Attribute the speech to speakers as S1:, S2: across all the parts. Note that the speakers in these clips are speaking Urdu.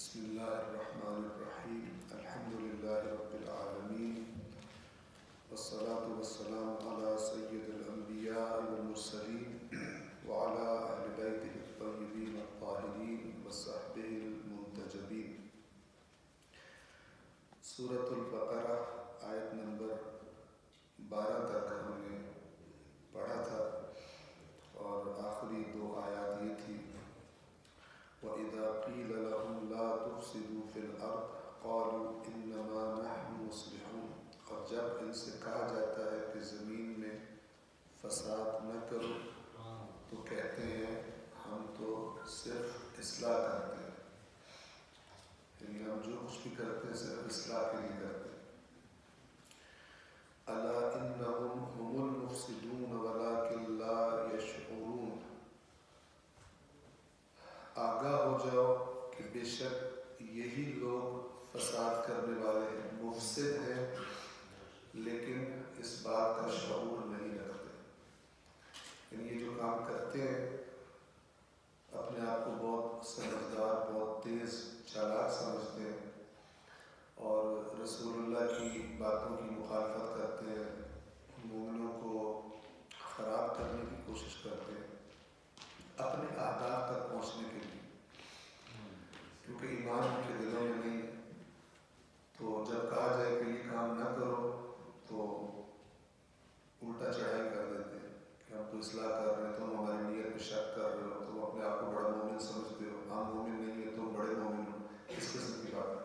S1: بسم الله الرحمن الرحيم الحمد لله رب العالمين والصلاة والسلام على سيد الأنبياء والمرسلين وعلى أهل بيته الطيبين الطاهرين وصحبه المنتجبين. سورة البقرہ آیت نمبر 12 تک ہم نے پڑھا تھا اور آخری دو آیات یہ تھی وَإِذَا قِيلَ لَهُمْ لَا تُفْسِدُوا فِي الْأَرْضِ قَالُوا إِنَّمَا نَحْنُ مُصْلِحُونَ. اور جب ان سے کہا جاتا ہے کہ زمین میں فساد نہ کرو تو کہتے ہیں ہم تو صرف اصلاح کرتے ہیں، یعنی ہم جو کچھ بھی کرتے ہیں صرف اصلاح کے لیے کرتے ہیں. أَلَا إِنَّهُمْ هُمُ الْمُفْسِدُونَ وَلَكِنْ لَا يَشْعُرُونَ. آگاہ ہو جاؤ کہ بے شک یہی لوگ فساد کرنے والے ہیں، مفسد ہیں، لیکن اس بات کا شعور نہیں رکھتے. یعنی یہ جو کام کرتے ہیں اپنے آپ کو بہت سمجھدار، بہت تیز، چالاک سمجھتے ہیں اور رسول اللہ کی باتوں کی مخالفت کرتے ہیں، مومنوں کو خراب کرنے کی کوشش کرتے ہیں اپنے اہداف تک پہنچنے کے لیے، کیونکہ ایمان ان کے دلوں میں نہیں ہے. تو جب کہا جائے کہ یہ کام نہ کرو تو الٹا چڑھائی کر دیتے ہیں کہ ہم تو اصلاح کر رہے ہیں، تم ہماری نیت پہ شک کر رہے ہو، تم اپنے آپ کو بڑا مومن سمجھتے ہو، ہم مومن نہیں ہے، تم بڑے مومن ہو، اس قسم کی بات ہے.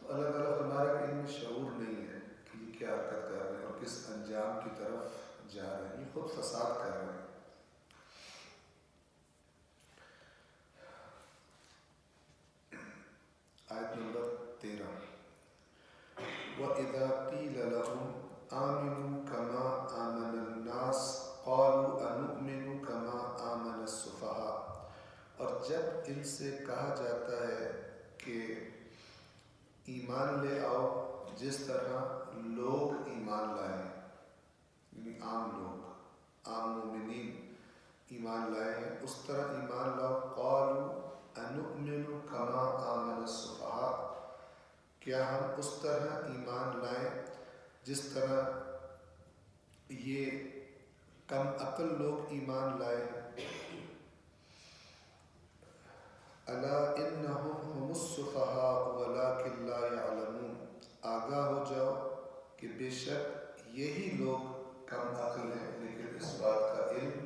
S1: تو اللہ تعالیٰ فرما رہا ہے کہ ان میں شعور نہیں ہے کہ یہ کیا حرکت کر رہے ہیں اور کس انجام کی طرف جا رہے ہیں، یہ خود فساد کر رہے ہیں. آیت نمبر 13 وَإِذَا قِيلَ لَهُمْ آمِنُوا كَمَا آمَنَ النَّاسُ قَالُوا أَنُؤْمِنُ كَمَا آمَنَ السُّفَهَاءُ. اور جب ان سے کہا جاتا ہے کہ ایمان لے آؤ جس طرح لوگ ایمان لائے، یعنی عام لوگ، عام مومنین ایمان لائے ہیں، اس طرح ایمان لاؤ. قَالُوا أَنُؤْمِنُ كَمَا آمَنَ السُّفَهَاءُ. کیا ہم اس طرح ایمان لائیں جس طرح یہ کم عقل لوگ ایمان لائے ہیں. أَلَا إِنَّهُمْ هُمُ السُّفَهَاءُ وَلَكِنْ لَا يَعْلَمُونَ. آگاہ ہو جاؤ کہ بے شک یہی لوگ کم عقل ہیں لیکن اس بات کا علم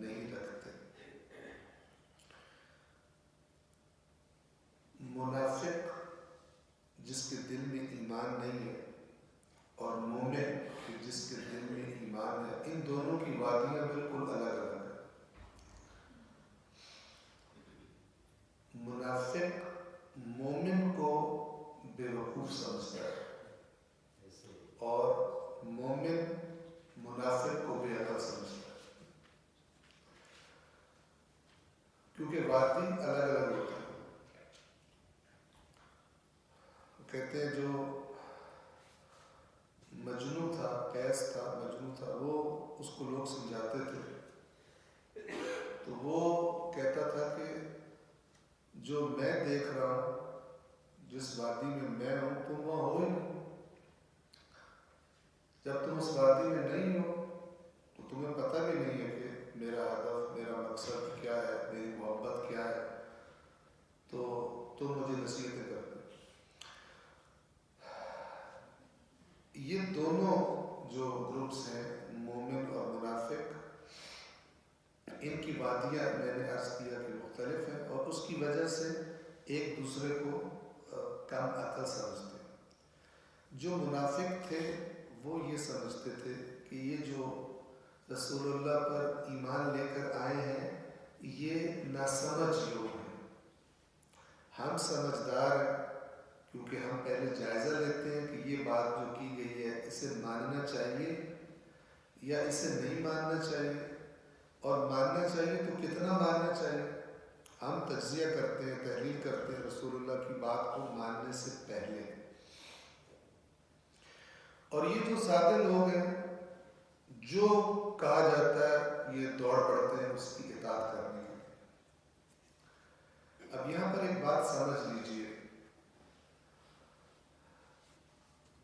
S1: نہیں رکھتے. منافق جس کے دل میں ایمان نہیں ہے اور مومن جس کے دل میں ایمان ہے، ان دونوں کی وادیاں بالکل الگ الگ ہیں. منافق مومن کو بے وقوف سمجھتا ہے اور مومن منافق کو بے عقل سمجھتا ہے، کیونکہ وادی الگ الگ ہوتا ہے. کہتے ہیں جو مجنو تھا، قیس تھا، مجنو تھا، وہ اس کو لوگ سمجھاتے تھے تو وہ کہتا تھا کہ جو میں دیکھ رہا ہوں، جس وادی میں میں ہوں، تم وہاں ہو ہی نہیں. جب تم اس وادی میں نہیں ہو تو تمہیں پتہ بھی نہیں ہے کہ میرا ہدف، میرا مقصد کیا ہے، میری محبت کیا ہے، تو تم مجھے نصیحتیں کرتے. یہ دونوں جو گروپس ہیں، مومن اور منافق، ان کی وادیاں میں نے عرض کیا کہ مختلف ہیں اور اس کی وجہ سے ایک دوسرے کو کم عقل سمجھتے ہیں. جو منافق تھے وہ یہ سمجھتے تھے کہ یہ جو رسول اللہ پر ایمان لے کر آئے ہیں یہ ناسمجھ لوگ ہیں، ہم سمجھدار ہیں کیونکہ ہم پہلے جائزہ لیتے ہیں کہ یہ بات جو کی گئی ہے اسے ماننا چاہیے یا اسے نہیں ماننا چاہیے، اور ماننا چاہیے تو کتنا ماننا چاہیے. ہم تجزیہ کرتے ہیں، تحلیل کرتے ہیں رسول اللہ کی بات کو ماننے سے پہلے. اور یہ جو سادے لوگ ہیں جو کہا جاتا ہے یہ دوڑ پڑتے ہیں اس کی اطاعت کرنے کے لیے. اب یہاں پر ایک بات سمجھ لیجئے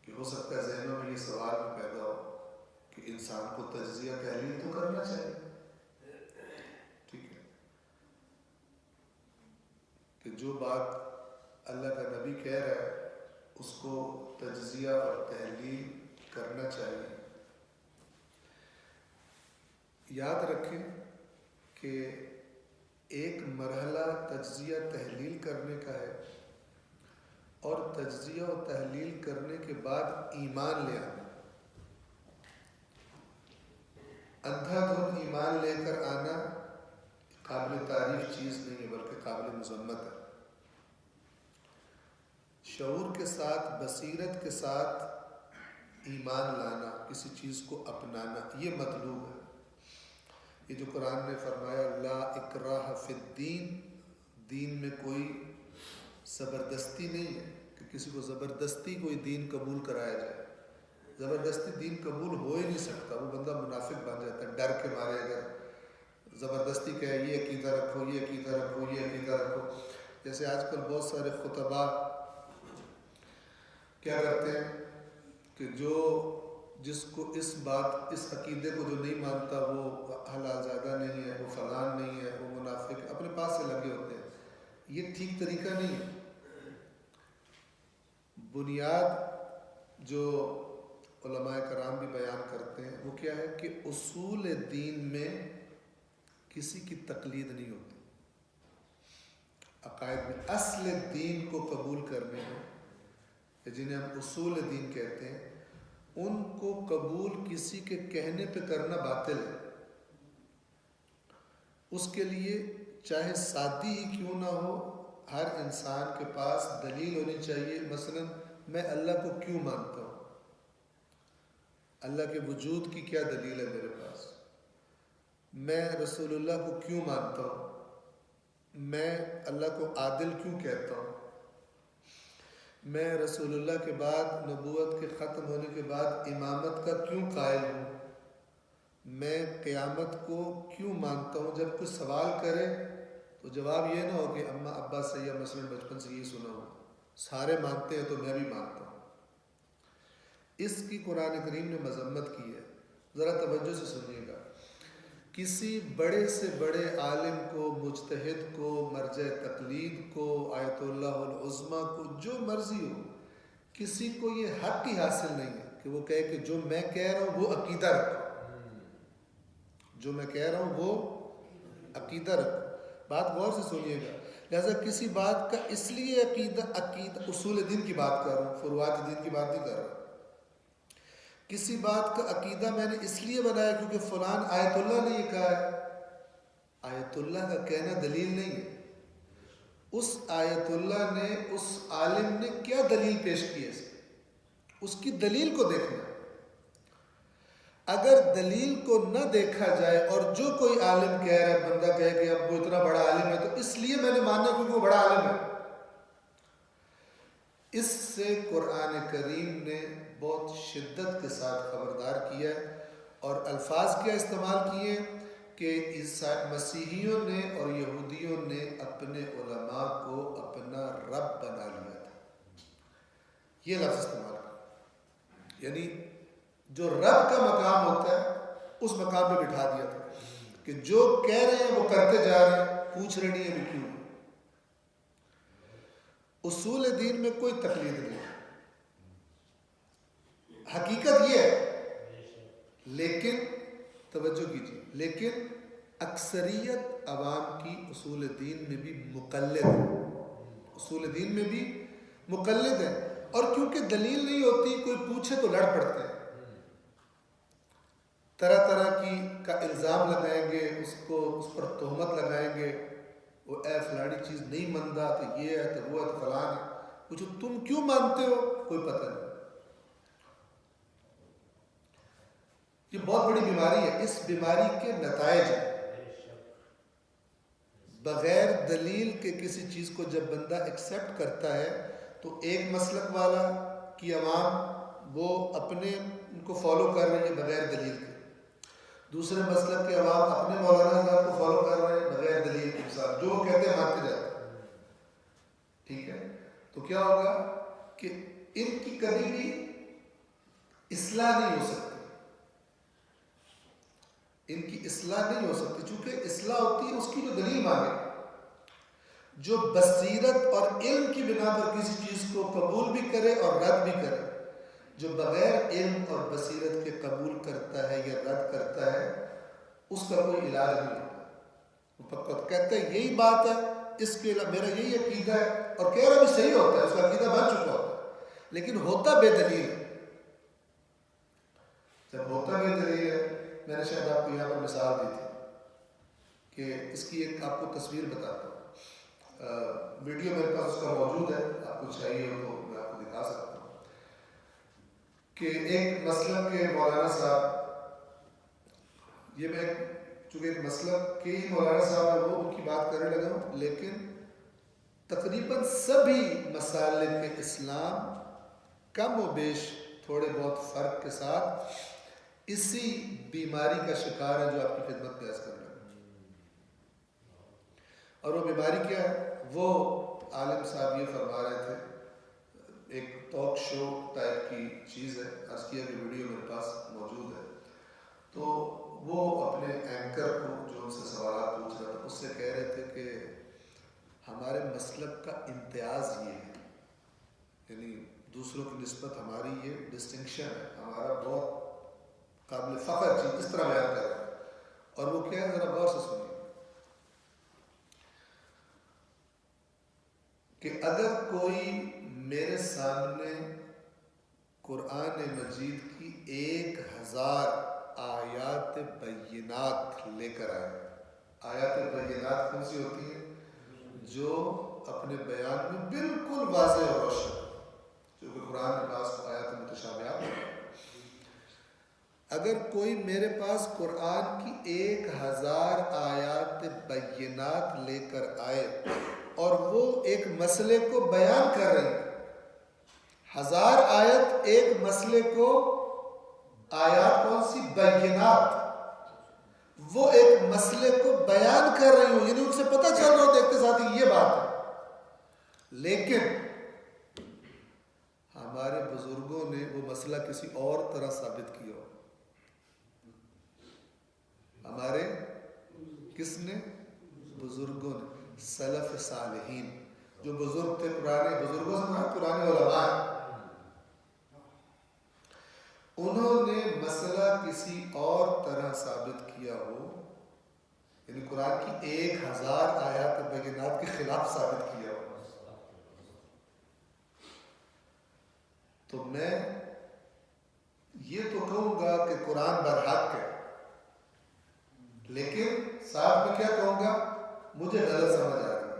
S1: کہ ہو سکتا ہے ذہنوں میں یہ سوال بھی پیدا ہو کہ انسان کو تجزیہ تحلیل تو کرنا چاہیے، ٹھیک ہے، کہ جو بات اللہ کا نبی کہہ رہا ہے اس کو تجزیہ اور تحلیل کرنا چاہیے۔ یاد رکھیں کہ ایک مرحلہ تجزیہ تحلیل کرنے کا ہے اور تجزیہ و تحلیل کرنے کے بعد ایمان لے آنا۔ اندھا دھند ایمان لے کر آنا قابل تعریف چیز نہیں ہے بلکہ قابل مذمت ہے۔ شعور کے ساتھ، بصیرت کے ساتھ ایمان لانا، کسی چیز کو اپنانا، یہ مطلوب ہے۔ یہ جو قرآن نے فرمایا لا اکراہ فی الدین، دین میں کوئی زبردستی نہیں ہے کہ کسی کو زبردستی کوئی دین قبول کرایا جائے۔ زبردستی دین قبول ہو ہی نہیں سکتا، وہ بندہ منافق بن جاتا ہے ڈر کے مارے۔ اگر زبردستی کہے یہ عقیدہ رکھو، یہ عقیدہ رکھو، یہ عقیدہ رکھو، جیسے آج کل بہت سارے خطباء کیا کرتے ہیں کہ جس کو اس عقیدے کو جو نہیں مانتا وہ حلال زادہ نہیں ہے، وہ فلان نہیں ہے، وہ منافق ہے، اپنے پاس سے لگے ہوتے ہیں۔ یہ ٹھیک طریقہ نہیں ہے۔ بنیاد جو علماء کرام بھی بیان کرتے ہیں وہ کیا ہے کہ اصول دین میں کسی کی تقلید نہیں ہوتی۔ عقائد میں اصل دین کو قبول کرنے میں، جنہیں ہم اصول دین کہتے ہیں، ان کو قبول کسی کے کہنے پہ کرنا باطل ہے۔ اس کے لیے چاہے سادی ہی کیوں نہ ہو، ہر انسان کے پاس دلیل ہونی چاہیے۔ مثلا میں اللہ کو کیوں مانتا ہوں، اللہ کے وجود کی کیا دلیل ہے میرے پاس، میں رسول اللہ کو کیوں مانتا ہوں، میں اللہ کو عادل کیوں کہتا ہوں، میں رسول اللہ کے بعد نبوت کے ختم ہونے کے بعد امامت کا کیوں قائل ہوں، میں قیامت کو کیوں مانتا ہوں۔ جب کوئی سوال کرے تو جواب یہ نہ ہو کہ اماں ابا سے یا مثلا بچپن سے یہی سنا ہوں، سارے مانتے ہیں تو میں بھی مانتا ہوں۔ اس کی قرآن کریم نے مذمت کی ہے، ذرا توجہ سے سنیے گا۔ کسی بڑے سے بڑے عالم کو، مجتہد کو، مرجع تقلید کو، آیت اللہ العظمیٰ کو، جو مرضی ہو، کسی کو یہ حق ہی حاصل نہیں ہے کہ وہ کہے کہ جو میں کہہ رہا ہوں وہ عقیدہ رکھو، جو میں کہہ رہا ہوں وہ عقیدہ رکھو۔ بات غور سے سنیے گا۔ لہذا کسی بات کا اس لیے عقیدہ اصول دین کی بات کر رہا ہوں، فروعات دین کی بات نہیں کر رہا۔ کسی بات کا عقیدہ میں نے اس لیے بنایا کیونکہ فلان آیت اللہ نے یہ کہا ہے۔ آیت اللہ کا کہنا دلیل نہیں ہے۔ اس آیت اللہ نے، اس عالم نے کیا دلیل پیش کی ہے، اس کی دلیل کو دیکھنا۔ اگر دلیل کو نہ دیکھا جائے اور جو کوئی عالم کہہ رہا ہے، بندہ کہے کہ اب وہ اتنا بڑا عالم ہے تو اس لیے میں نے مانا کیونکہ وہ بڑا عالم ہے، اس سے قرآن کریم نے بہت شدت کے ساتھ خبردار کیا ہے اور الفاظ کیا استعمال کیے کہ مسیحیوں نے اور یہودیوں نے اپنے علماء کو اپنا رب بنا لیا تھا، یہ لفظ استعمال کیا، یعنی جو رب کا مقام ہوتا ہے اس مقام پہ بٹھا دیا تھا کہ جو کہہ رہے ہیں وہ کرتے جا رہے ہیں، پوچھ رہے نہیں ہیں کیوں۔ اصول دین میں کوئی تقلید نہیں ہے، حقیقت یہ ہے، لیکن توجہ کیجیے، لیکن اکثریت عوام کی اصول دین میں بھی مقلد ہے، اصول دین میں بھی مقلد ہے، اور کیونکہ دلیل نہیں ہوتی، کوئی پوچھے تو لڑ پڑتے ہیں، طرح طرح کا الزام لگائیں گے، اس پر تہمت لگائیں گے، وہ اے فلانی چیز نہیں مانتا تو یہ ہے تو وہ ہے تو فلان ہے، پوچھو تم کیوں مانتے ہو، کوئی پتہ نہیں۔ یہ بہت بڑی بیماری ہے، اس بیماری کے نتائج ہیں۔ بغیر دلیل کے کسی چیز کو جب بندہ ایکسیپٹ کرتا ہے تو ایک مسلک والا کی عوام وہ اپنے ان کو فالو کر رہی ہے بغیر دلیل کے، دوسرے مسلک کے عوام اپنے مولانا حضرات کو فالو کر رہے ہیں بغیر دلیل کے، جو وہ کہتے ہیں مانتے جاتے ہیں۔ ٹھیک ہے؟ تو کیا ہوگا کہ ان کی کبھی بھی اصلاح نہیں ہو سکتی، ان کی اصلاح نہیں ہو سکتی، چونکہ اصلاح ہوتی ہے اس کی جو دلیل مانگے، جو بصیرت اور علم کی بنا پر کسی چیز کو قبول بھی کرے اور رد بھی کرے۔ جو بغیر علم اور بصیرت کے قبول کرتا ہے یا رد کرتا ہے اس کا کوئی علاج نہیں ہوتا، وہ فقط کہتا ہے یہی بات ہے، اس کے میرا یہی عقیدہ ہے، اور کہہ رہا بھی صحیح ہوتا ہے، اس کا عقیدہ بن چکا ہوتا ہے، لیکن ہوتا بے دلیل ہے۔ جب ہوتا بے دلیل ہے، میں نے شاید آپ کو یہاں پر مثال دی تھی کہ اس کی ایک آپ کو تصویر بتاتا ہوں، ویڈیو میرے پاس اس کا موجود ہے، آپ کو چاہیے ہو تو میں آپ کو دکھا سکتا ہوں کہ ایک مسلک کے مولانا صاحب، یہ میں چونکہ ایک مسلک کے ہی مولانا صاحب ہے وہ ان کی بات کرنے لگا ہوں، لیکن تقریباً سبھی مسالک اسلام کم و بیش تھوڑے بہت فرق کے ساتھ اسی بیماری کا شکار ہے جو آپ کی خدمت میں عرض کر رہا ہوں۔ اور وہ بیماری کیا ہے؟ وہ عالم صاحب یہ فرما رہے تھے، ایک ٹاک شو ٹائپ کی چیز ہے، عرض کیا کہ ویڈیو میرے پاس موجود ہے، تو وہ اپنے اینکر کو جو ان سے سوالات پوچھ رہا تھا اس سے کہہ رہے تھے کہ ہمارے مسلک کا امتیاز یہ ہے، یعنی دوسروں کی نسبت ہماری یہ ڈسٹنکشن ہے، ہمارا بہت قابل فخر چیز، اس طرح بیان کر رہے ہیں۔ اور وہ کیا ہے، ذرا غور سے سنیے کہ اگر کوئی میرے سامنے قرآن مجید کی 1000 آیات بینات لے کر آئے، آیات بینات کون سی ہوتی ہیں؟ جو اپنے بیان میں بالکل واضح اور روشن، جو کہ قرآن میں بعض آیات متشابہات ہیں۔ اگر کوئی میرے پاس قرآن کی 1000 آیات بینات لے کر آئے اور وہ ایک مسئلے کو بیان کر رہی ہے، 1000 آیت ایک مسئلے کو، آیات کون سی؟ بینات، وہ ایک مسئلے کو بیان کر رہی ہوں، یعنی ان سے پتہ چل رہا ہو دیکھتے ساتھ یہ بات ہے، لیکن ہمارے بزرگوں نے وہ مسئلہ کسی اور طرح ثابت کیا ہو۔ ہمارے کس نے؟ بزرگوں نے، سلف صالحین، جو بزرگ تھے، پرانے بزرگوں سے مراد پرانے علماء، انہوں نے مسئلہ کسی اور طرح ثابت کیا ہو، یعنی قرآن کی 1000 آیات بینات کے خلاف ثابت کیا ہو، تو میں یہ تو کہوں گا کہ قرآن برحق ہے، لیکن ساتھ میں کیا کہوں گا؟ مجھے غلط سمجھ آ رہی ہے۔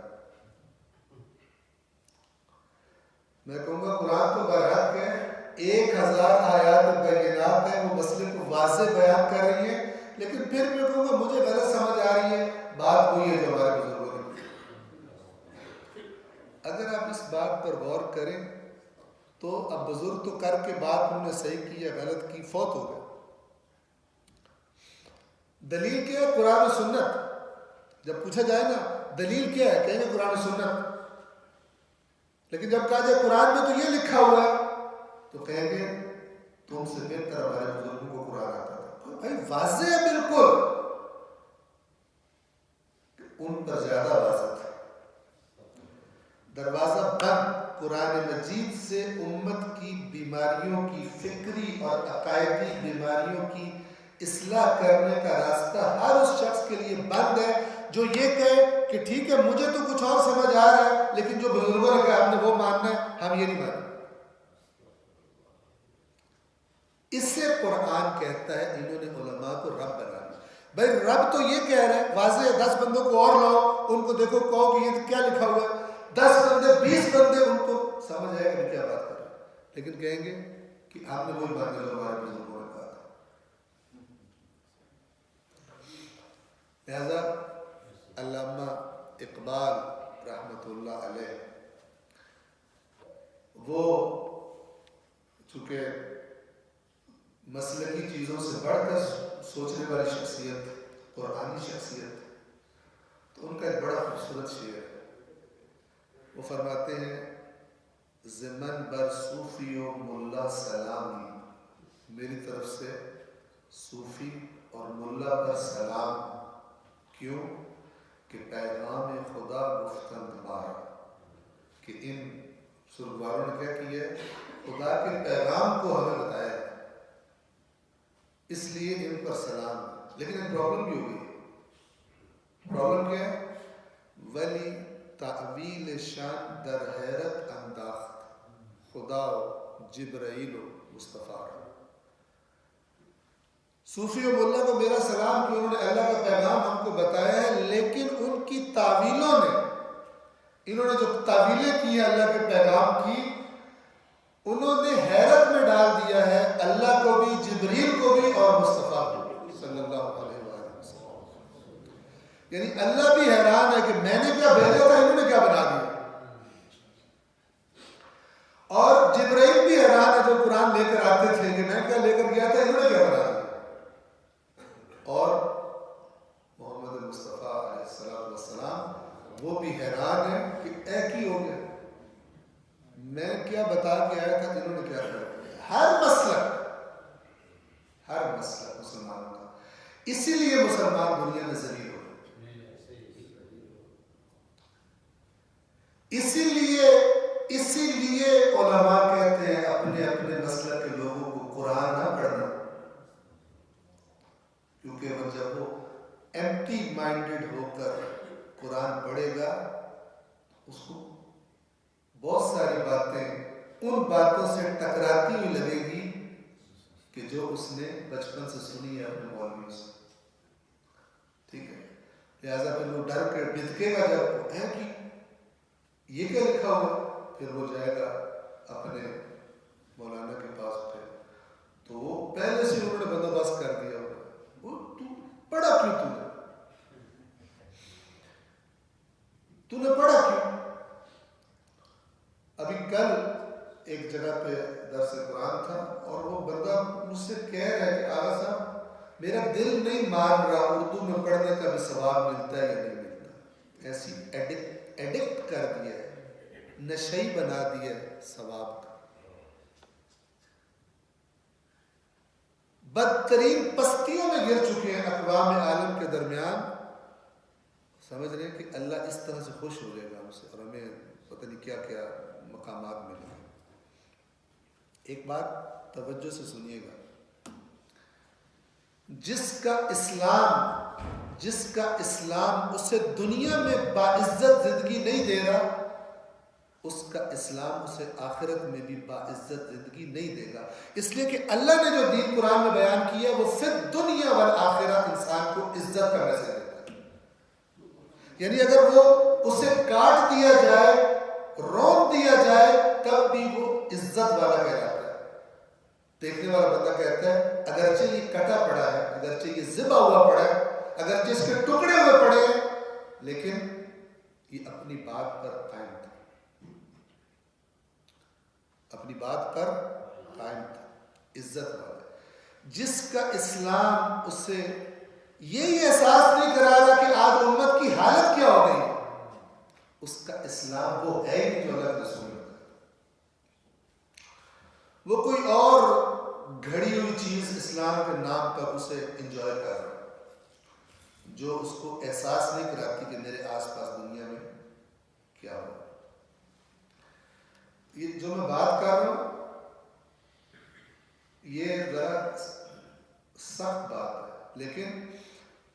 S1: میں کہوں گا قرآن تو برحق ہے، 1000 آیات بینات ہیں، وہ مسئلے کو واضح بیان کر رہی ہیں، لیکن پھر میں کہوں گا مجھے غلط سمجھ آ رہی ہے، بات وہی ہے جو ہمارے بزرگوں نے کی۔ اگر آپ اس بات پر غور کریں تو اب بزرگ تو کر کے بات انہوں نے صحیح کی یا غلط کی، فوت ہو گئے، دلیل کیا ہے؟ قرآن و سنت۔ جب پوچھا جائے نا دلیل کیا ہے، کہیں گے قرآن و سنت، لیکن جب کہا جائے قرآن میں تو یہ لکھا ہوا ہے تو کہیں گے تم سے بہتر ہمارے بزرگوں کو قرآن آتا تھا۔ بھائی واضح ہے بالکل، ان پر زیادہ واضح تھا۔ دروازہ بند، قرآن مجید سے امت کی بیماریوں کی، فکری اور عقائدی بیماریوں کی اصلاح کرنے کا راستہ ہر اس شخص کے لیے بند ہے جو یہ کہے کہ ٹھیک ہے مجھے تو کچھ اور سمجھ آ رہا ہے، لیکن جو بزرگوں نے کہا ہم نے وہ ماننا ہے، ہم یہ نہیں مانیں۔ اس سے قرآن کہتا ہے انہوں نے علماء کو رب بنا لیا۔ بھائی رب تو یہ کہہ رہا ہے واضح ہے، 10 بندوں کو اور لاؤ، ان کو دیکھو کہو کہ یہ کیا لکھا ہوا ہے، 10 بندے 20 بندے ان کو سمجھ آئے گا کیا بات کر رہے ہیں، لیکن کہیں گے کہ آپ نے وہی بات جو ہمارے بزرگوں نے کہا تھا۔ لہذا علامہ اقبال رحمۃ اللہ علیہ، وہ چونکہ مسلکی چیزوں سے بڑھ کر سوچنے والی شخصیت، قرآنی شخصیت، تو ان کا ایک بڑا خوبصورت شعر ہے، وہ فرماتے ہیں زمن بر صوفی و ملا سلامی، میری طرف سے صوفی اور ملا پر سلام، کیوں کہ پیغام خدا گفتند بار، کہ ان سرگواروں نے کیا کیا ہے، خدا کے پیغام کو ہمیں بتایا ہے، اس لیے ان پر سلام۔ لیکن ایک پرابلم بھی ہو گئی۔ پرابلم کیا ہے؟ ولی تعویل شان در حیرت انداخت، خدا و جبرائیل و مصطفیٰ۔ صوفی و ملا کو میرا سلام کہ انہوں نے اللہ کا پیغام ہم کو بتایا ہے، لیکن ان کی تعویلوں نے، انہوں نے جو تعویلیں کی ہیں اللہ کے پیغام کی، انہوں نے حیرت میں ڈال دیا ہے اللہ کو بھی، جبریل کو بھی اور مصطفیٰ کو بھی صلی اللہ علیہ وآلہ وسلم۔ یعنی اللہ بھی حیران ہے کہ میں نے کیا بھیجا تھا، انہوں نے کیا بنا دیا، اور جبرائیل بھی حیران ہے جو قرآن لے کر آتے تھے کہ میں کیا لے کر گیا تھا، انہوں نے کیا بنا دیا، اور محمد مصطفیٰ علیہ السلام وہ بھی حیران ہے کہ ایک ہی ہو گیا، میں کیا بتا کے آیا تھا، انہوں نے کیا کر دیا۔ ہر مسلک مسلمانوں کا، اسی لیے مسلمان دنیا میں ذلیل ہو گئے، اسی لیے علماء کہتے ہیں اپنے اپنے مسلک کے لوگوں کو قرآن نہ پڑھنا، کیونکہ وہ جب وہ ایمٹی مائنڈڈ ہو کر قرآن پڑھے گا، اس کو بہت ساری باتیں ان باتوں سے ٹکراتی ہوئی لگے گی کہ جو اس نے بچپن سے سنی ہے اپنے مولویوں سے، ٹھیک ہے، لہٰذا پھر وہ ڈر کے بھٹکے گا جب ہے کہ یہ کیا لکھا ہوا، پھر وہ جائے گا اپنے مولانا کے پاس، پھر تو وہ پہلے سے انہوں نے بندوبست کر دیا ہوگا، وہ تو پڑھا کیوں، تو نے پڑھا کیوں؟ ابھی کل ایک جگہ پہ درس قرآن تھا اور وہ بندہ مجھ سے کہہ رہا ہے کہ آغا صاحب میرا دل نہیں مان رہا اردو میں پڑھنے کا بھی ثواب ملتا ہے یا نہیں ملتا، ایسی ایڈکٹ کر دیا ہے، نشئی بنا دیا ہے ثواب کا، بدترین پستیوں میں گر چکے ہیں اقوام عالم کے درمیان، سمجھ رہے ہیں کہ اللہ اس طرح سے خوش ہو جائے گا ہم سے اور ہمیں پتہ نہیں کیا کیا مقامات ملے گا۔ ایک بات توجہ سے سنیے گا، جس کا اسلام اسے دنیا میں باعزت زندگی نہیں دے رہا، اس کا اسلام اسے آخرت میں بھی باعزت زندگی نہیں دے گا، اس لیے کہ اللہ نے جو دین قرآن میں بیان کیا وہ فی الدنیا والآخرہ انسان کو عزت کا میسج دیتا ہے، یعنی اگر وہ اسے کاٹ دیا جائے، رون دیا جائے، تب بھی وہ عزت والا کہلاتا ہے۔ دیکھنے والا بندہ کہتا ہے اگرچہ یہ کٹا پڑا ہے، اگرچہ یہ ذبح ہوا پڑا ہے، اگرچہ اس کے ٹکڑے ہوئے پڑے ہیں، لیکن یہ اپنی بات پر قائم تھا، اپنی بات پر قائم تھا، عزت والا۔ جس کا اسلام اسے یہی احساس نہیں کرا رہا کہ آج امت کی حالت کیا ہو گئی، اس کا اسلام وہ ہے ہی جو اللہ کے رسول نے بتایا، وہ کوئی اور گھڑی ہوئی چیز اسلام کے نام پر اسے انجوائے کر رہا ہے، جو اس کو احساس نہیں کراتی کہ میرے آس پاس دنیا میں کیا ہو۔ یہ جو میں بات کر رہا ہوں یہ ذرا سخت بات ہے، لیکن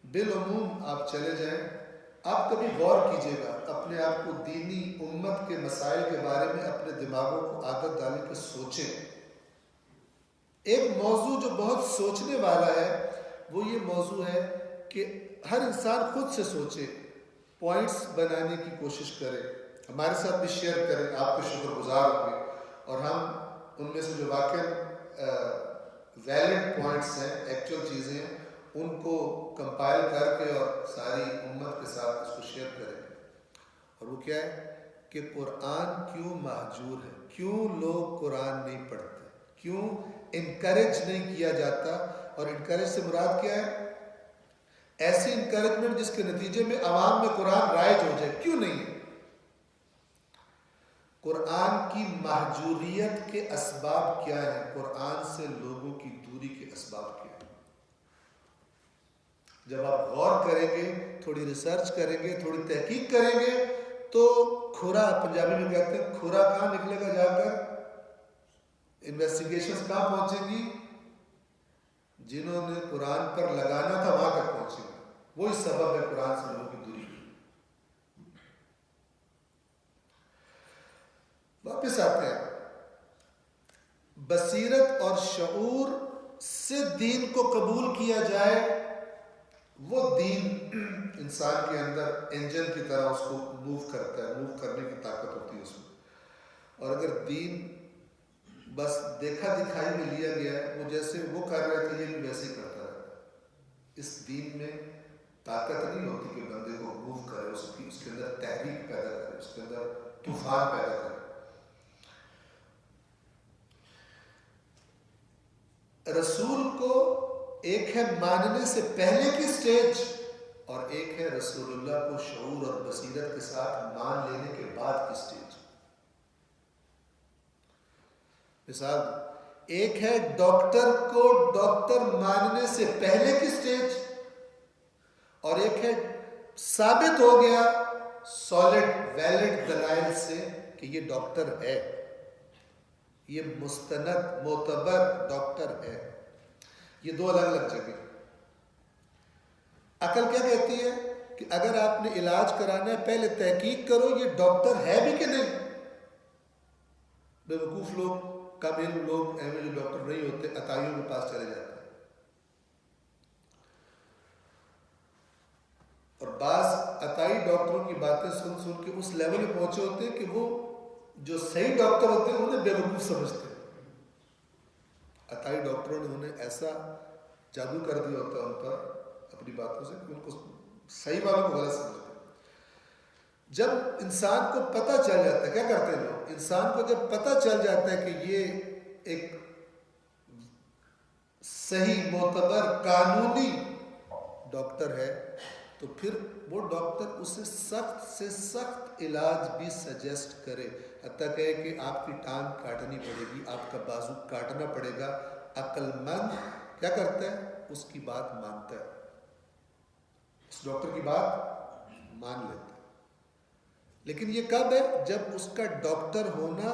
S1: بالعموم آپ چلے جائیں، آپ کبھی غور کیجئے گا، اپنے آپ کو دینی امت کے مسائل کے بارے میں اپنے دماغوں کو عادت ڈالیں کہ سوچیں۔ ایک موضوع جو بہت سوچنے والا ہے وہ یہ موضوع ہے کہ ہر انسان خود سے سوچے، پوائنٹس بنانے کی کوشش کرے، ہمارے ساتھ بھی شیئر کریں، آپ کے شکر گزار ہوں گے، اور ہم ان میں سے جو واقعی ویلڈ پوائنٹس ہیں، ایکچوئل چیزیں ہیں، ان کو کمپائل کر کے اور ساری امت کے ساتھ اس کو شیئر کریں۔ اور وہ کیا ہے کہ قرآن کیوں مہجور ہے، کیوں لوگ قرآن نہیں پڑھتے، کیوں انکریج نہیں کیا جاتا، اور انکریج سے مراد کیا ہے؟ ایسی انکریجمنٹ جس کے نتیجے میں عوام میں قرآن رائج ہو جائے، کیوں نہیں ہے؟ قرآن کی محجوریت کے اسباب کیا ہیں، قرآن سے لوگوں کی دوری کے اسباب کیا ہیں. جب آپ غور کریں گے، تھوڑی ریسرچ کریں گے، تھوڑی تحقیق کریں گے، تو کھرا، پنجابی میں کہتے ہیں کھرا کہاں نکلے گا جا کر، انویسٹیگیشن کہاں پہنچے گی، جنہوں نے قرآن پر لگانا تھا وہاں تک پہنچے گی. وہی سبب ہے قرآن سے لوگوں کی دوری. واپس آتے ہیں، بصیرت اور شعور سے دین کو قبول کیا جائے. وہ دین انسان کے اندر انجن کی طرح اس کو موو کرتا ہے، موو کرنے کی طاقت ہوتی ہے اس میں. اور اگر دین بس دیکھا دکھائی میں لیا گیا ہے، وہ جیسے وہ کر رہے تھے یہ بھی ویسے ہی کرتا رہتا ہے. اس دین میں طاقت نہیں ہوتی کہ بندے کو موو کرے، اس کے اندر تحریک پیدا کرے، اس کے اندر طوفان پیدا کرے. رسول کو ایک ہے ماننے سے پہلے کی سٹیج، اور ایک ہے رسول اللہ کو شعور اور بصیرت کے ساتھ مان لینے کے بعد کی سٹیج. مثال، ایک ہے ڈاکٹر کو ڈاکٹر ماننے سے پہلے کی سٹیج، اور ایک ہے ثابت ہو گیا سالڈ ویلڈ دلائل سے کہ یہ ڈاکٹر ہے، یہ مستند معتبر ڈاکٹر ہے. یہ دو الگ الگ جگہ. عقل کیا کہتی ہے کہ اگر آپ نے علاج کرانا ہے پہلے تحقیق کرو یہ ڈاکٹر ہے بھی کہ نہیں. بے وقوف لوگ، کم علم لوگ، ایویں جو ڈاکٹر نہیں ہوتے، عطائیوں کے پاس چلے جاتے ہیں. اور بعض عطائی ڈاکٹروں کی باتیں سن سن کے اس لیول پہ پہنچے ہوتے ہیں کہ وہ جو صحیح ڈاکٹر ہوتے ہیں انہیں بے وقوف سمجھتے ہیں. عطائی ڈاکٹروں نے انہیں ایسا جادو کر دیا ہوتا ہے ان پر اپنی باتوں سے کہ ان کو صحیح والوں کو غلط سمجھتے ہیں. جب انسان کو پتہ چل جاتا ہے، کیا کرتے ہیں لوگ، انسان کو جب پتہ چل جاتا ہے کہ یہ ایک صحیح معتبر قانونی ڈاکٹر ہے، تو پھر وہ ڈاکٹر اسے سخت سے سخت علاج بھی سجیسٹ کرے، حتیٰ کہ آپ کی ٹانگ کاٹنی پڑے گی، آپ کا بازو کاٹنا پڑے گا. عقل مند کیا کرتا ہے، اس کی بات مانتا ہے، اس ڈاکٹر کی بات مان لیتا ہے. لیکن یہ کب ہے، جب اس کا ڈاکٹر ہونا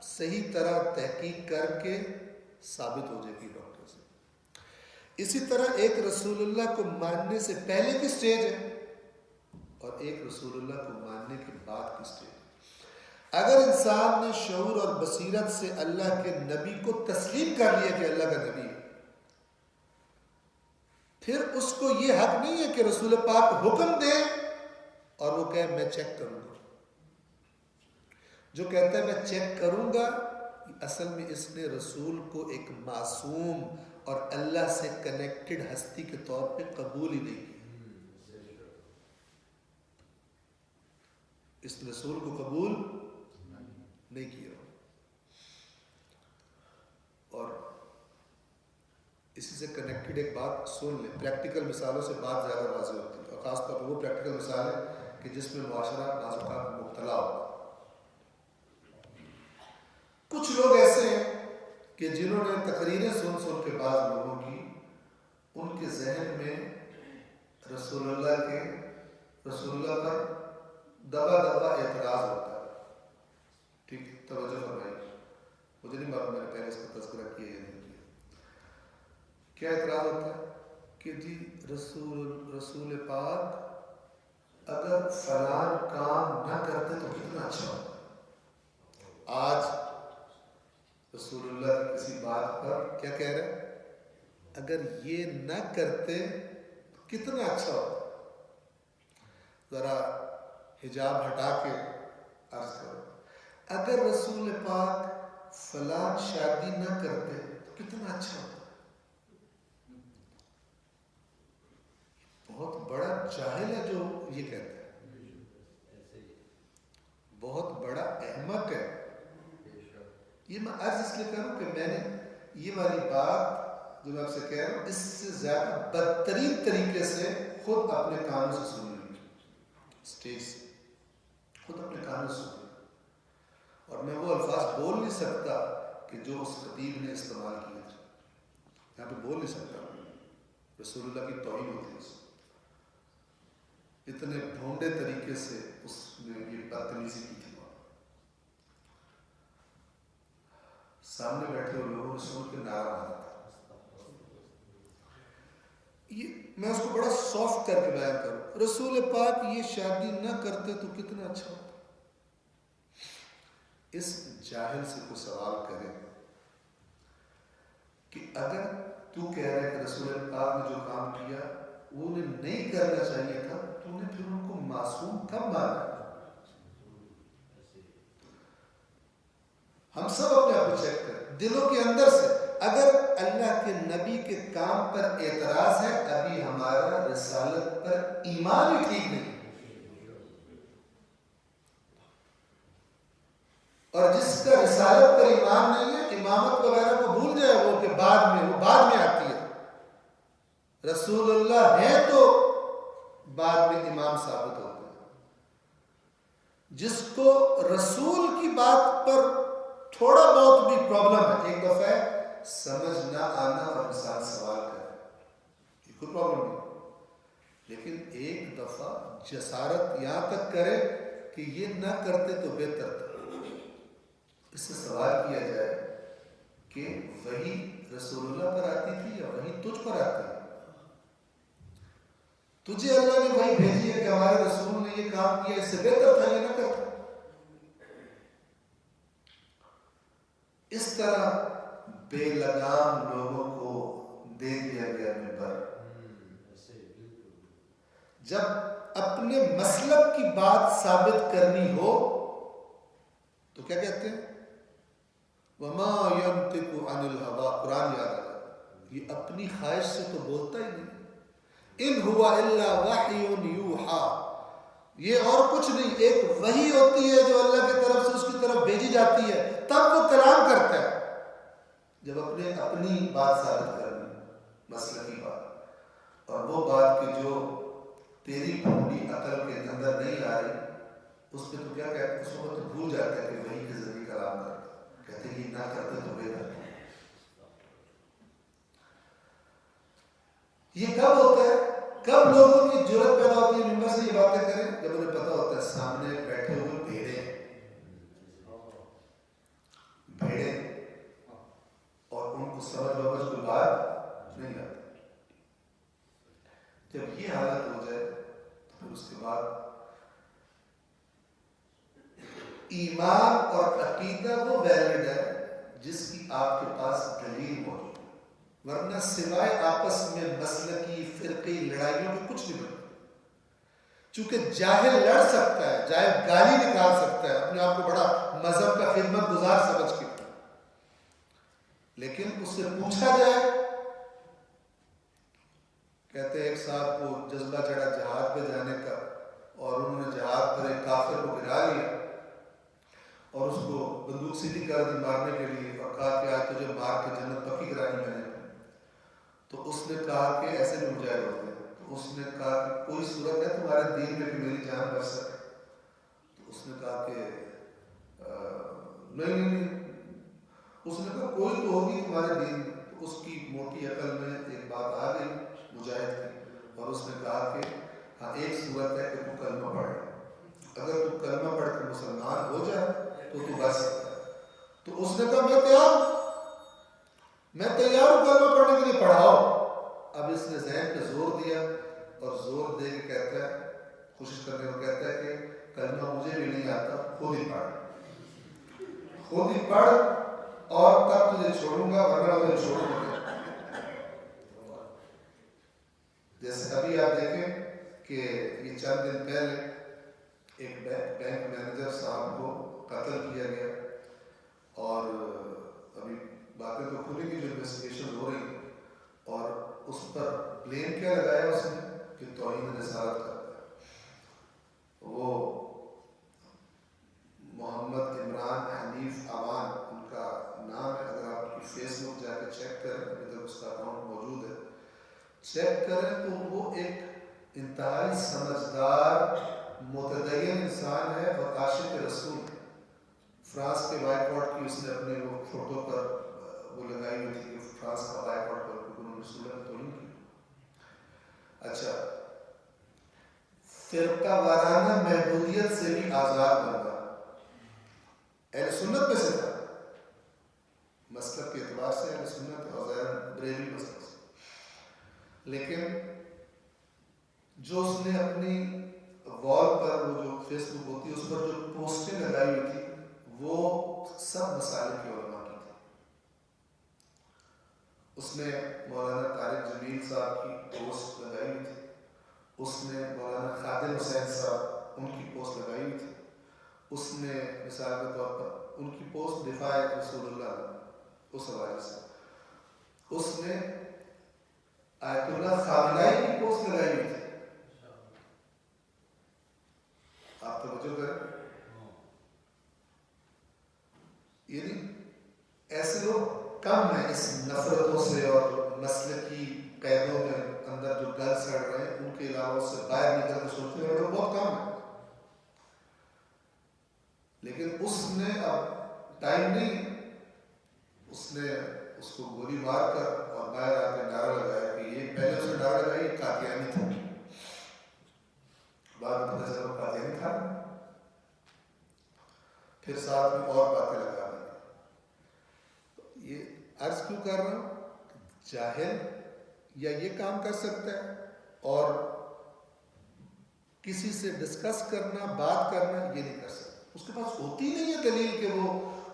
S1: صحیح طرح تحقیق کر کے ثابت ہو جائے گی ڈاکٹر سے. اسی طرح ایک رسول اللہ کو ماننے سے پہلے کی سٹیج ہے اور ایک رسول اللہ کو ماننے کے بعد کی سٹیج. اگر انسان نے شعور اور بصیرت سے اللہ کے نبی کو تسلیم کر لیا کہ اللہ کا نبی ہے، پھر اس کو یہ حق نہیں ہے کہ رسول پاک حکم دے اور وہ کہے میں چیک کروں گا. جو کہتا ہے میں چیک کروں گا، اصل میں اس نے رسول کو ایک معصوم اور اللہ سے کنیکٹڈ ہستی کے طور پہ قبول ہی نہیں کیا. اس رسول کو قبول نہیں کیا. اور اسی سے کنیکٹڈ ایک بات سن لیں، پریکٹیکل مثالوں سے بات زیادہ واضح ہوتی ہے، اور خاص طور پر وہ پریکٹیکل مثالیں کہ جس میں معاشرہ بعض اوقات مبتلا ہوتا ہے. کچھ لوگ ایسے ہیں کہ جنہوں نے تقریریں سن سن کے بعض لوگوں کی، ان کے ذہن میں رسول اللہ پر دبا دبا اعتراض ہوتا ہے. ٹھیک، توجہ فرمائیے، مجھے نہیں معلوم میں نے پہلے اس کا تذکرہ کیا یا نہیں کیا. کیا اعتراض ہوتا ہے کہ جی رسول پاک اگر فلان کام نہ کرتے تو کتنا اچھا ہوتا. آج رسول اللہ کی کسی بات پر کیا کہہ رہے ہیں، اگر یہ نہ کرتے تو کتنا اچھا ہوتا. ذرا حجاب ہٹا کے عرض کرو، اگر رسول پاک فلان شادی نہ کرتے تو کتنا اچھا ہوتا. بہت بڑا جاہل ہے جو یہ کہتا ہے، بہت بڑا احمق ہے. یہ میں عرض اس لیے کروں کہ میں نے یہ والی بات جو میں آپ سے کہہ رہا ہوں اس سے زیادہ بدترین طریقے سے خود اپنے کانوں سے سنی، اسٹیج سے خود اپنے کانوں سے سنی. اور میں وہ الفاظ بول نہیں سکتا کہ جو اس خطیب نے استعمال کیے تھے، یہاں پہ بول نہیں سکتا، رسول اللہ کی توہین ہوتی ہے اس میں۔ اتنے بھونڈے طریقے سے اس نے یہ بدتمیزی کی تھی، سامنے بیٹھے ہوئے لوگوں نے سن کے نعرہ مارا تھا۔ یہ میں اس کو بڑا سافٹ کر کے بیان کروں، رسول پاک یہ شادی نہ کرتے تو کتنا اچھا ہوتا۔ اس جاہل سے کوئی سوال کرے کہ اگر تو کہہ رہے کہ رسول پاک نے جو کام کیا وہ انہیں نہیں کرنا چاہیے تھا، تو نے پھر ان کو معصوم کب مانا؟ ہم سب اپنے آپ کو چیک کریں دلوں کے اندر سے، اگر اللہ کے نبی کے کام پر اعتراض ہے، ابھی ہمارا رسالت پر ایمان ہی ٹھیک نہیں، اور جس کا رسالت پر ایمان نہیں ہے امامت وغیرہ کو بھول جائے وہ کہ بعد میں آتی ہے، رسول اللہ ہے تو بعد میں امام ثابت ہوتے ہیں۔ جس کو رسول کی بات پر تھوڑا بہت بھی پرابلم ہے، ایک دفعہ سمجھ نہ آنا اور انسان سوال کرے، یہ کوئی پرابلم نہیں، لیکن ایک دفعہ جسارت یہاں تک کرے کہ یہ نہ کرتے تو بہتر تھا۔ اس سے سوال کیا جائے کہ وہی رسول اللہ پر آتی تھی یا وہی تجھ پر آتی ہے؟ تجھے اللہ نے وہی بھیجی ہے کہ ہمارے رسول نے یہ کام کیا، اس سے بہتر تھا یہ نہ کرتا۔ اس طرح بے لگام لوگوں کو دے دیا گیا منبر۔ جب اپنے مسلک کی بات ثابت کرنی ہو تو کیا کہتے ہیں؟ وَمَا يَنْطِقُ عَنِ الْهَوَىٰ، قرآن یاد آ، یہ اپنی خواہش سے تو بولتا ہی نہیں، إِنْ هُوَ إِلَّا وَحْيٌ يُوحَىٰ، یہ اور کچھ نہیں، ایک وحی ہوتی ہے جو اللہ کی طرف سے اس کی طرف بھیجی جاتی ہے، تب وہ کلام کرتا ہے۔ جب اپنی بات ثابت کرنی، مسلکی بات، اور وہ بات کہ جو تیری بھونڈی عقل کے اندر نہیں آ رہی، اس پہ تو کیا کہتے ہیں، اس وقت تو بھول جاتا ہے کہ وحی کے ذریعے کلام کرتا، کہتے ہیں یہ نہ کرتے تو بہتر۔ یہ کب ہوتا ہے، کب لوگوں کی جرأت پیدا ہوتی ہے ممبر سے یہ باتیں کریں؟ جب انہیں پتا ہوتا ہے سامنے بیٹھے ہوئے بھیڑے اور ان کو سمجھ بمجھ کوئی بات نہیں آتی۔ جب یہ حالت ہو جائے تو پھر اس کے بعد ایمان اور عقیدہ وہ ویلڈ ہے جس کی آپ کے پاس دلیل موجود ہے، ورنہ سوائے آپس میں مسلکی فرقی لڑائیوں میں کچھ نہیں بنتا۔ چونکہ جاہل لڑ سکتا ہے، جاہل گالی نکال سکتا ہے اپنے آپ کو بڑا مذہب کا خدمت گزار سمجھ کے، لیکن اس سے پوچھا جائے، کہتے ہیں ایک صاحب کو جذبہ چڑھا جہاد پہ جانے کا، اور انہوں نے جہاد پر ایک کافر کو گرا لیا اور اس کو بندوق سیدھی کر دی مارنے کے لیے، اور کہا کہ آج تجھے مار کے جنت پکی کرانی میں نے۔ تو اس نے کہا کہ ایسے بھی مجاہد ہوتے ہیں، تو اس نے کہا کہ کوئی صورت ہے تمہارے دین میں کہ میری جان بچ سکے؟ تو اس نے کہا کہ نہیں، اس نے کہا کوئی تو ہوگی تمہارے دین میں۔ تو اس کی موٹی عقل میں ایک بات آ گئی مجاہد کی، اور اس نے کہا کہ ہاں ایک صورت ہے کہ تو کلمہ پڑھ، اگر تو کلمہ پڑھ کے مسلمان ہو جائے تو بچ سکتا ہے۔ تو اس نے کہا میں تیار ہوں کلمہ پڑھنے کے لیے، پڑھاؤ۔ اب اس نے ذہن پہ زور دیا، اور زور دے کے کہتا ہے، کوشش کرنے کو کہتا ہے کہ کلمہ مجھے بھی نہیں آتا، خود ہی پڑھ اور تب تجھے چھوڑوں گا، ورنہ تجھے چھوڑوں گا۔ جیسے ابھی آپ دیکھیں کہ یہ چند دن پہلے ایک بینک مینیجر صاحب کو قتل کیا گیا، اور ابھی باتیں تو کھلی کی جو انویسٹیگیشن ہو رہی ہے، اور اس پر بلیم کیا لگایا اس نے کہ توہین رسالت کرتا ہے۔ وہ محمد عمران حنیف اوان ان کا نام ہے، اگر آپ کی فیس بک جا کے چیک کریں، ابھی تک اس کا اکاؤنٹ موجود ہے، چیک کریں تو وہ ایک انتہائی سمجھدار متدین انسان ہے اور عاشق رسول ہے۔ فرانس کے بائیکاٹ کی اس نے اپنے وہ فوٹو پر وہ لگائی ہوئی تھی کہ فرانس کا بائیکاٹ پر انہوں نے رسول اللہ تو نہیں کی. اچھا، فرقہ وارانہ محدودیت سے بھی آزاد بننا اہل سنت میں سے تھا، مسلک کے اعتبار سے اہل سنت اور ظاہر بریلوی مسلک سے، لیکن جو اس نے اپنی وال پر وہ جو فیس بک ہوتی ہے اس پر جو پوسٹیں لگائی ہوئی تھی وہ سب مسائل کے علماء کی تھی. اس نے مولانا طارق جمیل صاحب کی پوسٹ لگائی ہوئی تھی، اس نے مولانا خادم حسین صاحب ان کی پوسٹ لگائی ہوئی تھی، اس نے مثال کے طور پر ان کی پوسٹ دفاع رسول اللہ اس حوالے سے، اس نے آیت اللہ خامنائی کی پوسٹ لگائی ہوئی تھی. آپ توجہ کریں، یعنی ایسے لوگ کم ہیں اس نفرتوں سے اور مسلکی قیدوں میں اندر جو گل سڑ رہے ہیں ان کے علاوہ سے باہر نکل کے سوچنے والے لوگ بہت کم ہیں. لیکن اس نے اب ٹائم نہیں، اس نے اس کو گولی مار کر اور باہر آ کے نعرہ لگایا کہ یہ پہلے اس نے نعرہ لگایا یہ قادیانی تھا، بعد میں پتہ چلا قادیانی تھا، پھر ساتھ میں اور باتیں لگا دی. یہ عرض کیوں کر رہا ہوں، جاہل یا یہ کام کر سکتا ہے اور کسی سے ڈسکس کرنا بات کرنا یہ نہیں کر سکتا. اس کے پاس ہوتی نہیں ہے دلیل کہ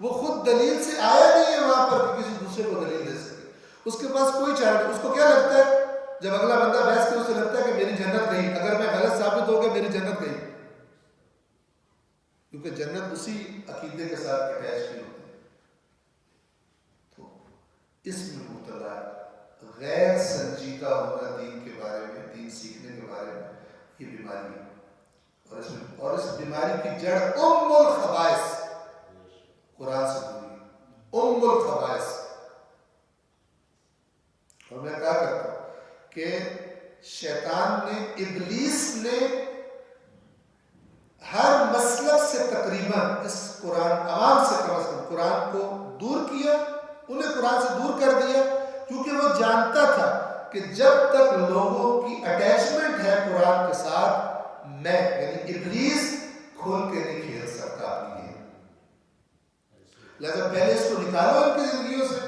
S1: وہ خود دلیل سے آیا نہیں ہے وہاں پر کہ کسی دوسرے کو دلیل دے سکے. اس کے پاس کوئی چارہ نہیں. اس کو کیا لگتا ہے جب اگلا بندہ بحث کرے اسے لگتا ہے کہ میری جنت گئی، اگر میں غلط ثابت ہو گیا میری جنت گئی، کیونکہ جنت اسی عقیدے کے ساتھ اٹیچ کی ہوتی ہے. تو اس میں مبتلا غیر سنجیدہ ہونا دین کے بارے میں، دین سیکھنے کے بارے میں، یہ بیماری ہے. اور اس بیماری کی جڑ ام الخبائث قرآن سے دوری ہے، ام الخبائث. اور میں کہا کرتا ہوں کہ شیطان نے، ابلیس نے ہر مسلک سے تقریباً اس قرآن عوام سے کم از کم قرآن کو دور کیا، انہیں قرآن سے دور کر دیا، کیونکہ وہ جانتا تھا کہ جب تک لوگوں کی اٹیچمنٹ ہے قرآن کے ساتھ، میں یعنی ابلیس کھول کے نہیں کھیل سکتا اپنی گیم. لہذا پہلے اس کو نکالو ان کی زندگیوں سے،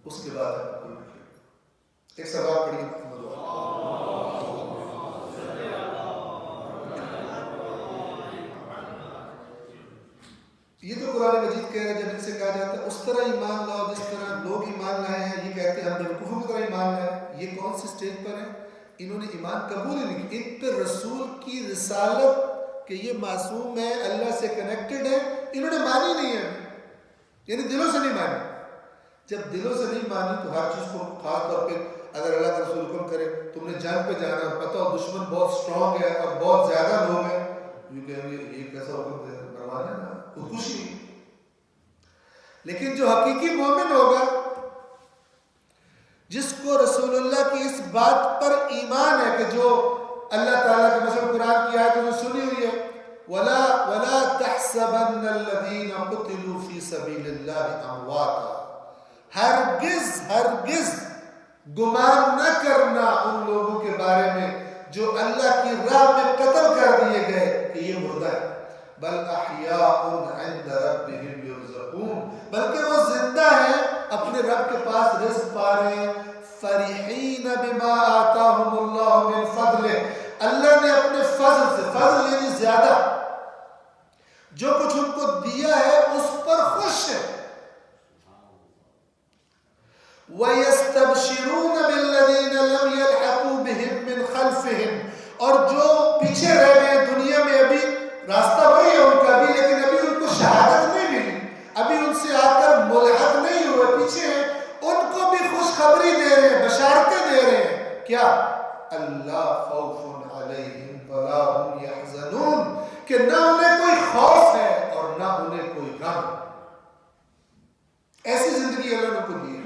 S1: اس کے بعد آپ کھول کے کھیلو. ایک سوال پڑھیے محمد. یہ تو قرآن مجید کہہ رہا ہے جب ان سے کہا جاتا ہے اس طرح ایمان لاؤ جس طرح لوگ ایمان لائے ہیں، یہ کہتے ہیں ہم بیوقوفوں کی طرح ایمان لائے. یہ کون سی سٹیج پر ہیں؟ انہوں نے ایمان قبول ہی نہیں. ان پہ رسول کی رسالت کہ یہ معصوم ہے، اللہ سے کنیکٹڈ ہے، انہوں نے مانی نہیں ہے، یعنی دلوں سے نہیں مانی. جب دلوں سے نہیں مانی تو ہر چیز کو، خاص طور پہ اگر اللہ کا رسول حکم کرے تم نے جنگ پہ جانا اور پتہ ہو دشمن بہت سٹرونگ ہے اور بہت زیادہ لوگ ہیں، یہ کہیں گے یہ کیسا حکم دے پرواہ ہے نا، خودکشی. لیکن جو حقیقی مومن ہوگا، جس کو رسول اللہ کی اس بات پر ایمان ہے کہ جو اللہ تعالیٰ کے مثلا قرآن کی آیت جو سنی ہوئی ہے، وَلَا تَحْسَبَنَّ الَّذِينَ قُتِلُوا فِي سَبِيلِ اللَّهِ أَمْوَاتًا، ہرگز گمان نہ کرنا ان لوگوں کے بارے میں جو اللہ کی راہ میں قتل کر دیے گئے کہ یہ مردہ ہے. بل احیاء عند ربهم یرزقون، بلکہ وہ زندہ ہیں، اپنے رب کے پاس رزق پا رہے ہیں. فرحین بما آتاہم اللہ من فضلہ، اللہ نے اپنے فضل سے، فضل یعنی زیادہ، جو کچھ ان کو دیا ہے اس پر خوش ہے. وَيَسْتَبْشِرُونَ بِالَّذِينَ لَمْ يَلْحَقُوا بِهِمْ مِنْ خَلْفِهِمْ، اور جو پیچھے رہ گئے دنیا میں، ابھی راستہ وہی ہے ان کا بھی، لیکن ابھی ان کو شہادت نہیں ملی، ابھی ان سے آ کر ملحق نہیں ہوئے، پیچھے ہیں، ان کو بھی خوشخبری دے رہے ہیں، بشارتیں دے رہے ہیں. کیا؟ اللہ خوف علیہم ولا هم یحزنون، کہ نہ انہیں کوئی خوف ہے اور نہ انہیں کوئی غم. ایسی زندگی اللہ نے کو دی ہے.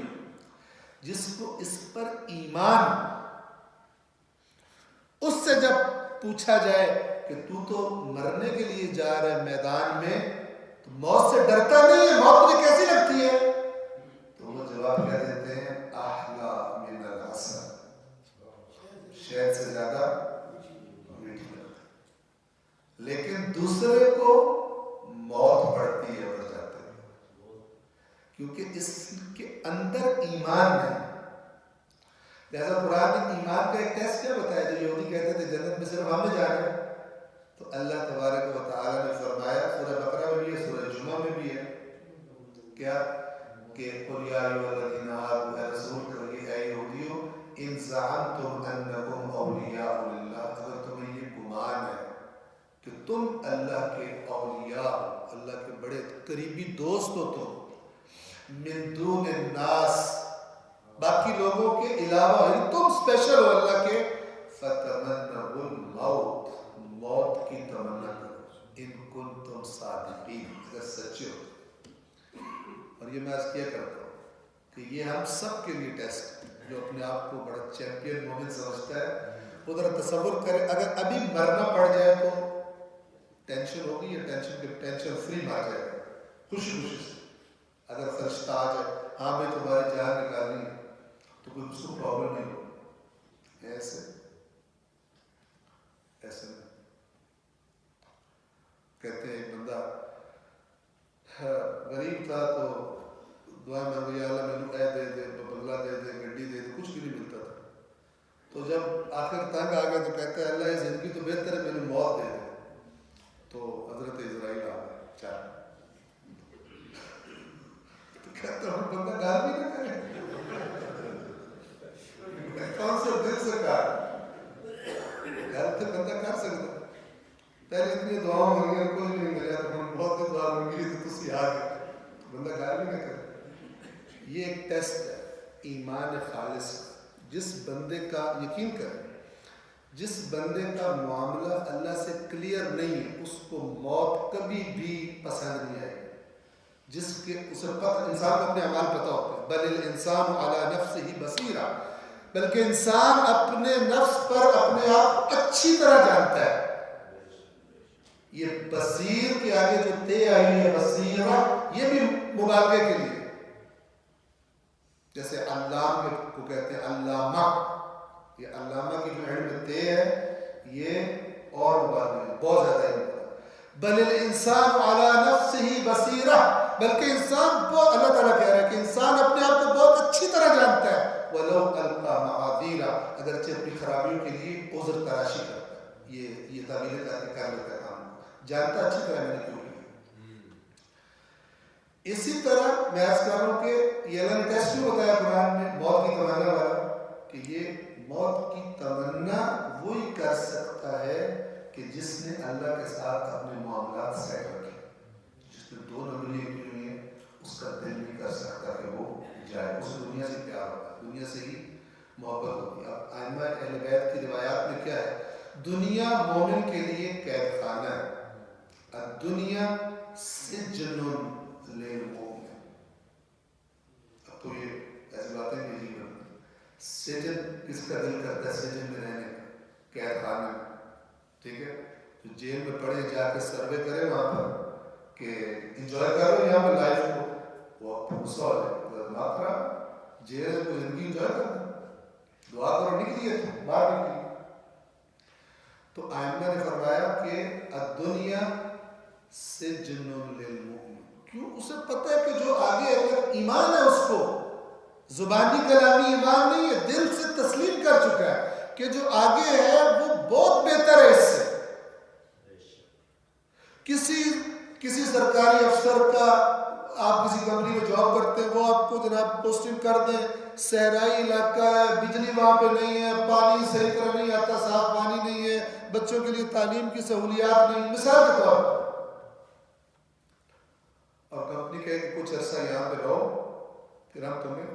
S1: جس کو اس پر ایمان، اس سے جب پوچھا جائے کہ تو مرنے کے لیے جا رہا ہے میدان میں، تو موت سے ڈرتا نہیں ہے، موت تجھے کیسی لگتی ہے؟ تو وہ جواب کیا دیتے ہیں؟ احلا من العسل، شہد سے زیادہ میٹھی لگتی ہے۔ لیکن دوسرے کو موت پڑتی ہے اور جاتے ہیں، کیونکہ اس کے اندر ایمان نہیں۔ لہذا قرآن نے ایمان کا ایک ٹیسٹ کیا بتایا؟ جو یہودی کہتے تھے جنت میں صرف ہمیں جانا ہے، تو اللہ تبارک و تعالیٰ نے فرمایا، سورہ بقرہ میں بھی ہے، سورہ جمعہ میں بھی ہے، کیا کہ قل یا ایھا الذین آمنوا، اے رسول کہیے اے یہودیو، ان زعمتم انکم اولیاء للہ، اگر تمہیں یہ گمان ہے کہ تم اللہ کے اولیاء، اللہ کے بڑے قریبی دوست ہو، تم من دون الناس، باقی لوگوں کے علاوہ، یعنی تم اسپیشل ہو اللہ کے، فتمنوا الموت، موت کی تمنا کرو، ان کنتم صادقین، اگر سچے ہو۔ اور یہ میں عرض کیا کرتا ہوں کہ یہ ہم سب کے لیے ٹیسٹ، جو اپنے آپ کو بڑا چیمپئن مومن سمجھتا ہے، وہ ذرا تصور کرے اگر ابھی مرنا پڑ جائے تو ٹینشن ہوگی یا ٹینشن فری مار جائے گا خوشی خوشی سے؟ اگر فرشتہ آ جائے، ہاں بھائی تمہاری جان نکالنی ہے، تو کوئی اس کو پرابلم نہیں ہوگی۔ ایسے نہیں کہتے ہیں، ایک بندہ غریب تھا تو دعا مانگو، یا اللہ میرے اے دے دے، بنگلہ دے دے، گڈی دے دے، کچھ بھی نہیں ملتا تھا۔ تو جب آخر تنگ آ گیا تو کہتا ہے اللہ یہ زندگی تو بہتر ہے، میرے موت دے دے۔ تو حضرت اسرائیل آ گئے چار، تو کہتا ہوں بندہ گال بھی نہ کرے، کون سے دل سے کہا، گل تو بندہ کر سکتا، پہلے اتنی دعا مانگی اور کچھ نہیں ملیا، تو ہم بہت دعا مانگی تو تسی آ گئے، بندہ گال بھی نہ کرے۔ یہ ایک ٹیسٹ ہے ایمان خالص۔ جس بندے کا، یقین کریں، جس بندے کا معاملہ اللہ سے کلیئر نہیں ہے، اس کو موت کبھی بھی پسند نہیں آئے گی۔ جس کے اسے پتہ، انسان کو اپنے اعمال پتہ ہوتے ہیں، بل الانسان علی نفسہ بصیرہ، بلکہ انسان اپنے نفس پر اپنے آپ اچھی طرح جانتا ہے۔ یہ بصیر کے آگے جو تے آئی ہے بصیرہ، یہ بھی مبالغے کے لیے، جیسے علام کو کہتے ہیں علامہ، یہ علامہ کی جو اینڈ میں تے ہے یہ اور مبالغے بہت زیادہ ہے۔ بل الانسان علی نفسہ بصیرہ، بلکہ انسان بہت، اللہ تعالیٰ کہہ رہا ہے کہ انسان اپنے آپ کو بہت اچھی طرح جانتا ہے۔ وَلَوْ أَلْقَى مَعَاذِيرَ، اگرچہ اپنی خرابیوں کے لیے عذر تراشی کرتا ہے، یہ تعبیریں کر لیتا ہے کام، جانتا اچھی طرح میں نے کیوں کیا۔ اسی طرح میں عرض کر رہا ہوں کہ یہ اللہ نے ٹیسٹ کیوں بتایا قرآن میں موت کی تمنا والا، کہ یہ موت کی تمنا وہی کر سکتا ہے کہ جس نے اللہ کے ساتھ اپنے معاملات سیٹ رکھے، جس نے دو نمبری کی ہوئی ہیں، اس کا دل نہیں کر سکتا کہ وہ جائے، اسے دنیا سے پیار ہوتا ہے، دنیا سے ہی محبت ہوتی ہے۔ اب ائمہ اہل بیت کی روایات میں کیا ہے؟ دنیا مومن کے لیے قید خانہ ہے، الدنیا سجن للمؤمن۔ اب تو یہ ایسی باتیں بھی نہیں بنتی، سجن کس کا دل کرتا ہے سجن میں رہنے کا، قید خانہ میں، ٹھیک ہے؟ تو جیل میں پڑے جا کے سروے کرے وہاں پر کہ انجوائے کرو یہاں پہ لائف کو، وہ غصہ ہو جائے، دماغ خراب، جیل کو زندگی انجوائے کرنا، دعا کرو نکلیے تو باہر نکلیے۔ تو آئمہ نے فرمایا کہ الدنیا سجن للمؤمن، کیوں؟ اسے پتہ ہے کہ جو آگے اگر ایمان ہے اس کو، زبانی کلامی ایمان نہیں ہے، دل سے تسلیم کر چکا ہے کہ جو آگے ہے وہ بہت بہتر ہے اس سے۔ کسی سرکاری افسر کا، آپ کسی کمپنی میں جاب کرتے ہیں، وہ آپ کو جناب پوسٹنگ کر دیں، صحرائی علاقہ ہے، بجلی وہاں پہ نہیں ہے، پانی صحیح طرح نہیں آتا، صاف پانی نہیں ہے، بچوں کے لیے تعلیم کی سہولیات نہیں، مثال کے طور پر، اور کمپنی کہے کہ کچھ عرصہ یہاں پہ رہو، پھر ہم تمہیں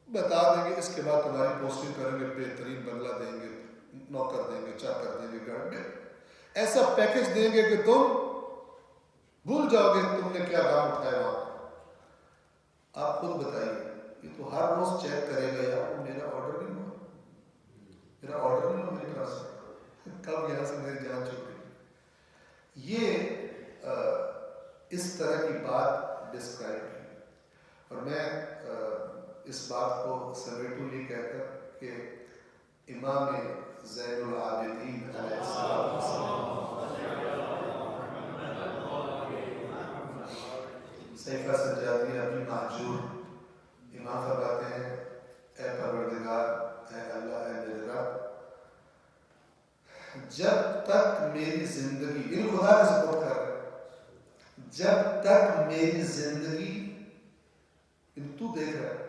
S1: بتا دیں گے، اس کے بعد تمہاری پوسٹنگ کریں گے، بہترین بنگلہ دیں گے، نوکر دیں گے، چاکر دیں گے، گھر میں ایسا پیکج دیں گے کہ تم بھول جاؤ گے تم نے کیا کام اٹھایا وہاں۔ آپ خود بتائیے، یہ تو ہر روز چیک کرے گا، یار میرا آرڈر نہیں ہوا، میرا آرڈر نہیں ہوا میری طرف سے، کب یہاں سے میری جان چھوٹ گئی۔ یہ اس طرح کی بات ڈسکرائب کی. اور میں اس بات کو سمیٹوں یہ کہہ کر کہ امام زین العابدین علیہ السلام صحیفہ سجادی اپنی مہجور امام فرماتے ہیں اے پروردگار، اے اللہ، اے میرے رب، جب تک میری زندگی، ان خدا کا سپورٹ کر رہے ہیں، جب تک میری زندگی، ان تو دیکھ رہا ہے،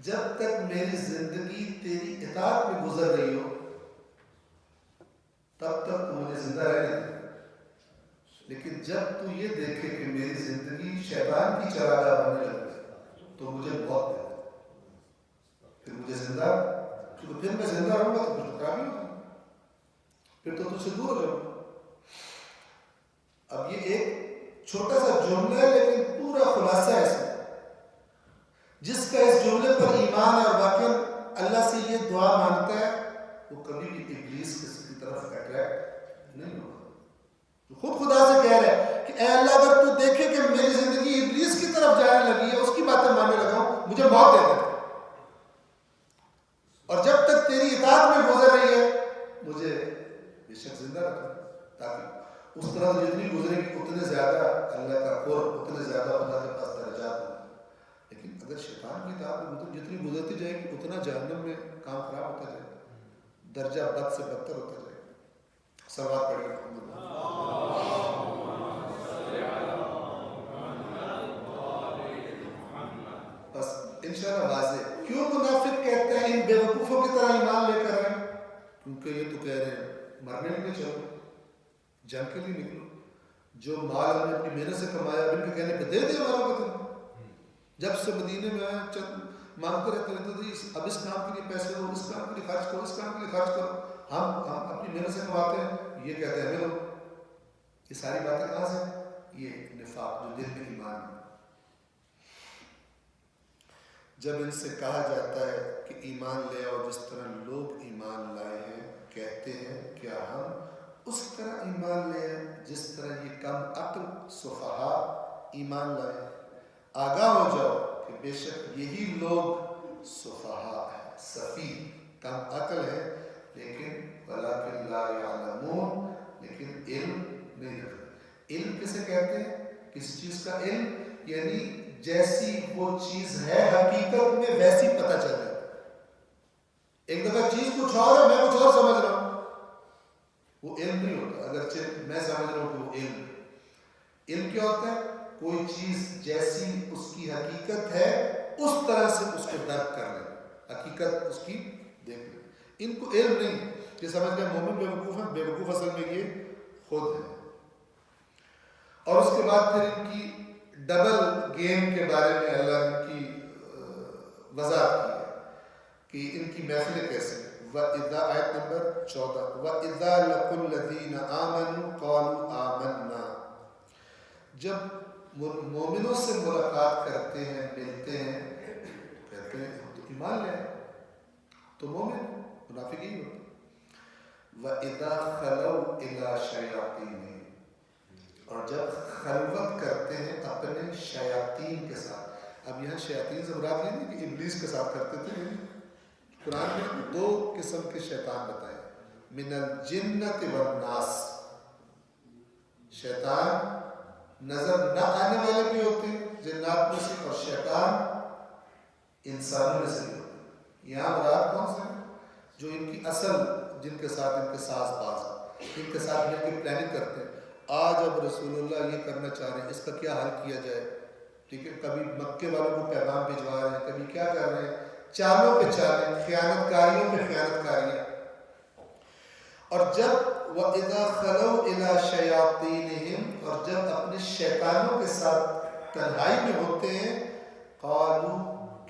S1: جب تک میری زندگی تیری اطاعت میں گزر رہی ہو تب تک تو مجھے زندہ رہنے دے. لیکن جب تو یہ دیکھے کہ میری زندگی شیطان کی چراگاہ بننے لگے تو مجھے موت دے دے. پھر مجھے زندہ، کیونکہ پھر میں زندہ رہوں گا تو پھر تو خرابی ہوگی، پھر تو تجھ سے دور ہو جاؤں گا. اب یہ ایک چھوٹا سا جملہ ہے لیکن پورا خلاصہ ہے اس میں. جس کا اس جملے پر ایمان ہے اور واقعا اللہ سے یہ دعا مانگتا ہے وہ کبھی بھی ابلیس کی طرف اٹریکٹ نہیں ہوگا. جو خود خدا سے کہہ رہا ہے کہ اے اللہ، اگر تو دیکھے کہ میری زندگی ابلیس کی طرف جانے لگی ہے، اس کی باتیں ماننے لگا ہوں، مجھے موت دے دے. اور جب تک تیری اطاعت میں گزر رہی ہے مجھے بے شک زندہ رکھنا، تاکہ اس طرح جتنی گزرے گی اتنے زیادہ اللہ کا قرب، اتنے زیادہ اللہ کے پاس درجات ہوں. لیکن اگر شیطان کی اطاعت میں جتنی گزرتی جائے گی اتنا جہنم میں کام خراب ہوتا جائے گا، درجہ بد سے بدتر ہوتا جائے گا. صلوات پڑھیے محمد. بس انشاءاللہ واضح. کیوں منافق کہتے ہیں ان بیوقوفوں کی طرح ایمان لے کر آئے؟ کیونکہ یہ تو کہہ رہے ہیں مرنے کے لیے چلو، جنگ کے لیے نکلو، جو مال ہم نے اپنی محنت سے کمایا اب ان کے کہنے پہ دے دے ہمارا وطن. جب سے مدینے میں آئے چند مانگتے رہتے اب اس کام کے لیے پیسے دو، اس کام کے لیے خرچ کرو، اس کام کے لیے خرچ کرو. ہم اپنی محنت سے کماتے ہیں، یہ کہتے ہیں ہمیں دو. یہ ساری باتیں کہاں سے؟ یہ نفاق جو دل میں ایمان ہے. جب ان سے کہا جاتا ہے کہ ایمان لے آؤ جس طرح لوگ ایمان لائے ہیں، کہتے ہیں کیا ہم اس طرح ایمان لے آئیں جس طرح یہ کم عقل سفہا ایمان لائے. آگاہ ہو جاؤ کہ بے شک یہی لوگ سفہا ہیں، سفیہ، کم عقل ہے، لیکن ولکن لا یعلمون، لیکن علم نہیں رکھتے. علم کسے کہتے ہیں؟ کس چیز کا علم؟ یعنی جیسی وہ چیز ہے حقیقت میں ویسی پتہ چل رہا ہے. ایک دفعہ چیز کچھ اور ہے، میں کچھ اور سمجھ رہا ہوں، وہ علم نہیں ہوتا. اگرچہ میں سمجھ رہا ہوں کہ وہ علم. علم کیا ہوتا ہے؟ کوئی چیز جیسی اس کی حقیقت ہے اس طرح سے اس کو درک کر لیں، حقیقت اس کی دیکھ لیں. ان کو علم نہیں، یہ سمجھ لیں مومن بیوقوف ہیں. بیوقوف اصل میں یہ خود ہے. اور اس کے بعد پھر ان کی ڈبل گیم کے بارے میں اللہ نے کی وضاحت کی ہے کہ ان کی محفلیں کیسے ہیں. وَإِذَا آیت نمبر 14 وَإِذَا لَقُوا الَّذِينَ آمَنُوا قَالُوا آمَنَّا. جب مومنوں سے ملاقات کرتے ہیں، ملتے ہیں، کہتے ہیں تو ایمان لیں، تو مومن. منافق ہی ہوتا. وَإِذَا خَلَوْا إِلَىٰ شَيَاطِينِهِمْ، اور جب خلوت کرتے ہیں اپنے شیاطین کے ساتھ. اب یہاں شیاطین سے مراد یہ نہیں کہ ابلیس کے ساتھ کرتے تھے. قرآن میں 2 قسم کے شیطان بتائے، من الجنت والناس. شیطان نظر نہ آنے والے بھی ہوتے ہیں جنات میں سے، اور شیطان انسانوں میں سے بھی ہوتے ہیں. یہاں مراد کون سے ہیں؟ جو ان کی اصل، جن کے ساتھ ان کے ساز باز ہیں، ان کے ساتھ مل کے پلاننگ کرتے ہیں. آج اب رسول اللہ یہ کرنا چاہ رہے ہیں، اس کا کیا حل کیا جائے. ٹھیک ہے، کبھی مکے والوں کو پیغام بھجوا رہے ہیں، کبھی کیا کر رہے ہیں، چالوں پہ چالیں، خیانت کاریوں پہ خیانت کاریاں. اور جب وَإِذَا خَلَوْا إِلَىٰ شَيَاطِينِهِمْ، اور جب اپنے شیطانوں کے ساتھ تنہائی میں ہوتے ہیں، قَالُوا،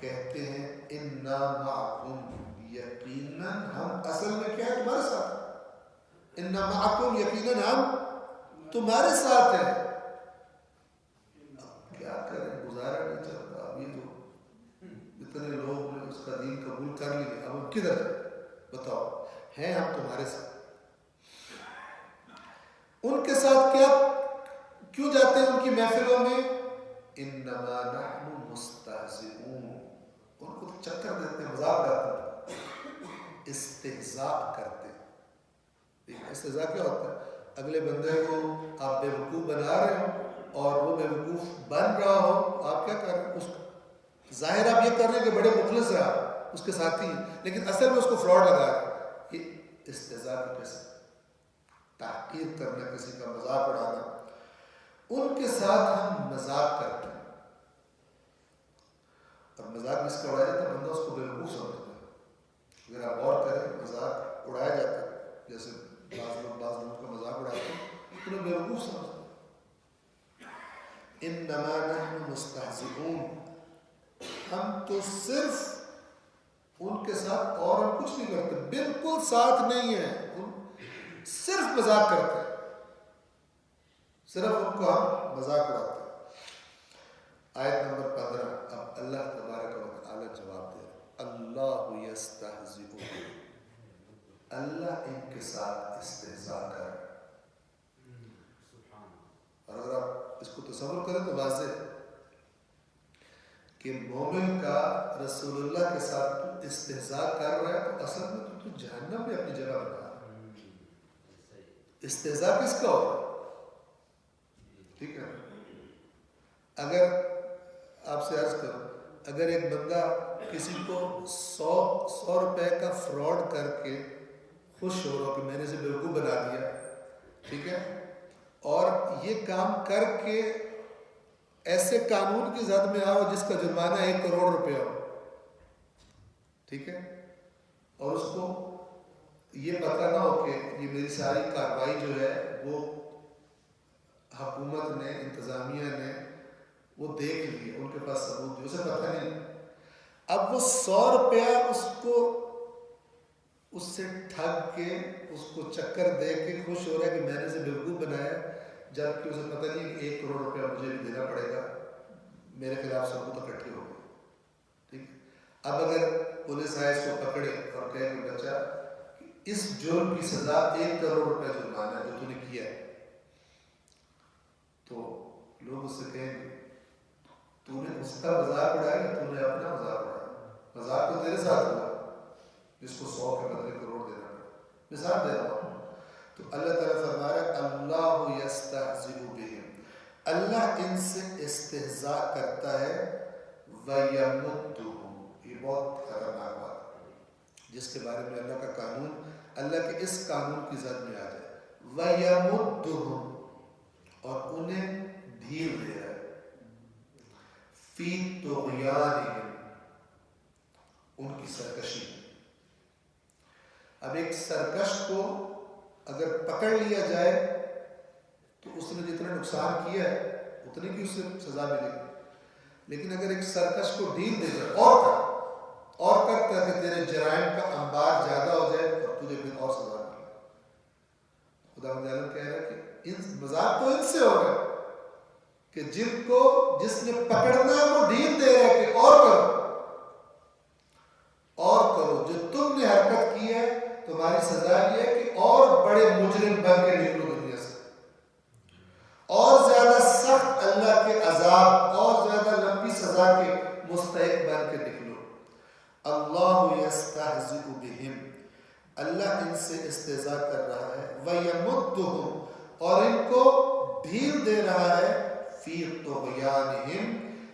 S1: کہتے ہیں، إِنَّا مَعَكُمْ، یقیناً ہم اصل میں کیا ہے تمہارے ساتھ. إِنَّا مَعَكُمْ، یقیناً ہم تمہارے ساتھ ہیں. اب کیا کریں، گزارا نہیں چلتا. اب یہ تو اتنے لوگ نے اس کا دین قبول کر لیا، اب ہم کدھر جائیں؟ بتاؤ، ہیں ہم تمہارے ساتھ. ان کے ساتھ کیا کیوں جاتے ہیں ان کی محفلوں میں؟ انما نحن مستہزئون، ان کو چکر دیتے ہیں، مذاق کرتے ہیں، استہزاء کرتے ہیں۔ استہزاء کیا ہوتا ہے؟ اگلے بندے کو آپ بیوقوف بنا رہے ہو اور وہ بیوقوف بن رہا ہو، آپ کیا کر رہے ہیں؟ اس کو ظاہر آپ یہ کر رہے ہیں کہ بڑے مخلص ہیں آپ اس کے ساتھی ہیں، لیکن اصل میں اس کو فراڈ لگا رہے ہیں۔ یہ استہزاء کی قسم، تحقیر کرنا، کسی کا مذاق اڑانا، ان کے ساتھ ہم مذاق کرتے ہیں۔ اور مذاق جس کا اڑایا جاتا ہے بندہ اس کو بیوقوف سمجھتا ہے۔ اگر آپ غور کریں، مذاق اڑایا جاتا ہے، جیسے بعض لوگوں کا مذاق اڑاتے ہیں، انہیں بیوقوف سمجھتے ہیں۔ انما نحن مستہزئون، ہم تو صرف ان کے ساتھ اور ہم کچھ نہیں کرتے، بالکل ساتھ نہیں ہیں، صرف مذاق کرتے ہیں، صرف ان کو ہم مذاق اڑاتے ہیں۔ آیت نمبر 15، اب اللہ تبارک و تعالی جواب دے رہا، اللہ یستہزئ بہم، اللہ ان کے ساتھ استہزاء کر رہا ہے۔ اور اگر آپ اس کو تصور کریں تو واضح ہے کہ مومن کا رسول اللہ کے ساتھ استہزاء کر رہا ہے تو اصل میں تو جہنم میں اپنی جگہ بنا رہا ہے۔ استہزاء کس کا ہوگا؟ ٹھیک ہے، اگر آپ سے عرض کروں، اگر ایک بندہ کسی کو 100 روپے کا فراڈ کر کے خوش ہو رہا کہ میں نے اسے بیوقوف بنا دیا، ٹھیک ہے، اور یہ کام کر کے ایسے قانون کی زد میں آؤ جس کا جرمانہ 1 کروڑ روپے ہو، ٹھیک ہے، اور اس کو یہ پتہ نہ ہو کہ یہ میری ساری کارروائی جو ہے وہ حکومت نے، انتظامیہ نے وہ دیکھ لی، ان کے پاس ثبوت دی، اسے پتہ نہیں، اب وہ 100 روپیہ اس کو اس سے ٹھگ کے، اس کو چکر دے کے خوش ہو رہا ہے کہ میں نے اسے بیوقوف بنایا، جبکہ اسے پتہ نہیں کہ 1 کروڑ روپیہ مجھے بھی دینا پڑے گا، میرے خلاف ثبوت اکٹھے ہو گئے، ٹھیک۔ اب اگر پولیس آئے اس کو پکڑے اور کہے کہ بچہ اس جرم کی سزا 1 کروڑ روپے جرمانہ ہے جو تو نے کیا ہے، تو لوگ اس سے کہیں گے تو نے اس کا مذاق اڑایا یا تو نے اپنا مذاق اڑایا؟ مذاق تو تیرے ساتھ ہوا جس کو 100 کے بدلے کروڑ دینا پڑا۔ مثال دے رہا ہوں، تو اللہ تعالیٰ فرما رہا ہے اللہ یستہزئ بہم، اللہ ان سے استہزاء کرتا ہے، وَیَمُدُّهُمْ، یہ بہت خطرناک بات ہے جس کے بارے میں اللہ کا قانون، اللہ کے اس قانون کی زد میں آ جائے، وَیَمُدُّهُمْ، اور انہیں ڈھیل دے رہا ہے، فِي طُغْیَانِهِمْ، ان کی سرکشی۔ اب ایک سرکش کو اگر پکڑ لیا جائے تو اس نے جتنا نقصان کیا ہے اتنے کی اس سے سزا ملے گی، لیکن اگر ایک سرکش کو ڈھیل دے جائے اور کرتا کہ تیرے جرائم کا انبار زیادہ ہو جائے اور تجھے پھر اور سزا ملے، خدا مجالم کہہ رہا ہے کہ مذاق تو ان سے ہوگا کہ جس نے پکڑنا ہے وہ ڈھیل دے رہا ہے کہ اور کرو، جو تم نے حرکت کی ہے تمہاری سزا یہ ہے کہ اور بڑے مجرم بن کے نکلو دنیا سے، اور زیادہ سخت اللہ کے عذاب اور زیادہ لمبی سزا کے مستحق بن کے نکلو۔ اللہ یستہزئ بہم، اللہ ان سے استہزاء کر رہا ہے، وَیَمُدُّهُمْ، اور ان کو ڈھیل دے رہا ہے، فِی طُغْیَانِہِمْ،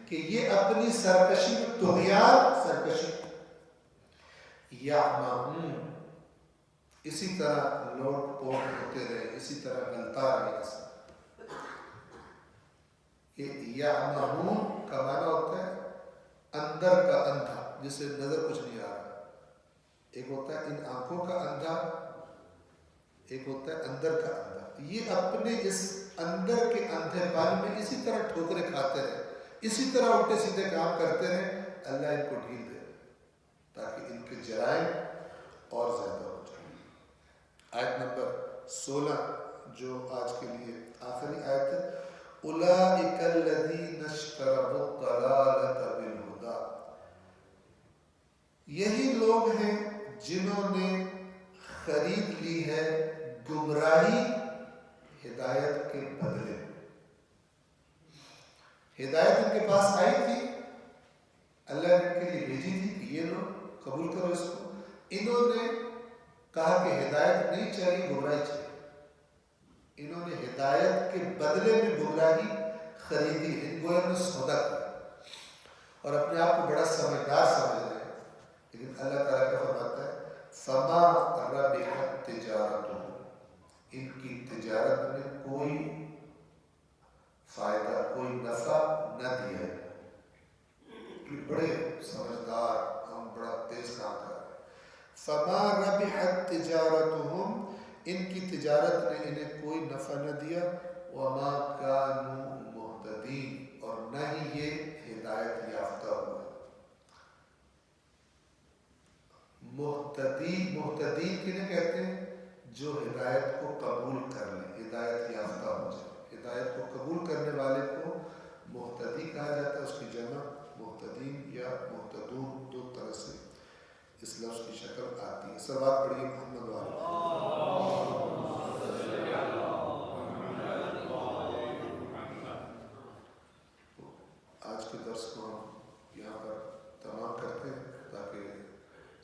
S1: کہ یہ اپنی سرکشی، طغیان سرکشی، یعمہون، اسی طرح لوٹ پوٹ ہوتے رہے، اسی طرح گلتا رہے۔ یہ یعمہون کا معنی ہوتا ہے اندر کا اندھا، جسے نظر کچھ نہیں آ رہا، ایک ہوتا ہے ان آنکھوں کا اندھا، ایک ہوتا ہے اندر کا اندھا، یہ اپنے اس اندر کے اندھے پن میں اسی طرح ٹھوکریں کھاتے رہے، اسی طرح الٹے سیدھے کام کرتے رہے، اللہ ان کو ڈھیل دے تاکہ ان کے جرائم اور زیادہ ہو جائیں۔ آیت نمبر 16 جو آج کے لیے آخری آیت ہے، اولئک الذین اشتروا الضلالۃ بالہدی، یہی لوگ ہیں جنہوں نے خرید لی ہے گمراہی ہدایت کے بدلے، ہدایت ان کے پاس آئی تھی، اللہ نے ان کے لیے بھیجی تھی کہ یہ لو قبول کرو اس کو. انہوں نے کہا کہ ہدایت نہیں چاہیے، گمراہی چاہیے. انہوں نے ہدایت کے بدلے میں گمراہی خریدی، ان کو انہوں نے سودا کیا اور اپنے آپ کو بڑا سمجھدار سمجھ رہے ہیں. لیکن اللہ تعالیٰ کا فرماتا ہے فما ربحت تجارتہم، ان کی تجارت میں کوئی فائدہ، کوئی نفع نہ دیا. بڑے سمجھدار، ہم بڑا تیز کام کر رہے ہیں. فما ربحت تجارتہم، ان کی تجارت نے انہیں کوئی نفع نہ دیا. وما کانوا مہتدین، اور نہ ہی یہ ہدایت یافتہ ہوئے. محتدین کنہیں کہتے ہیں؟ جو ہدایت کو قبول کر لیں، ہدایت یافتہ ہو جائے. ہدایت کو قبول کرنے والے کو محتدی کہا جاتا ہے. اس کی جمع محتدین یا محتدون، دو طرح سے اس لفظ کی شکل آتی ہے. سب بات پڑھیے محمد والے. آج کے درس کو ہم یہاں پر تمام کرتے ہیں تاکہ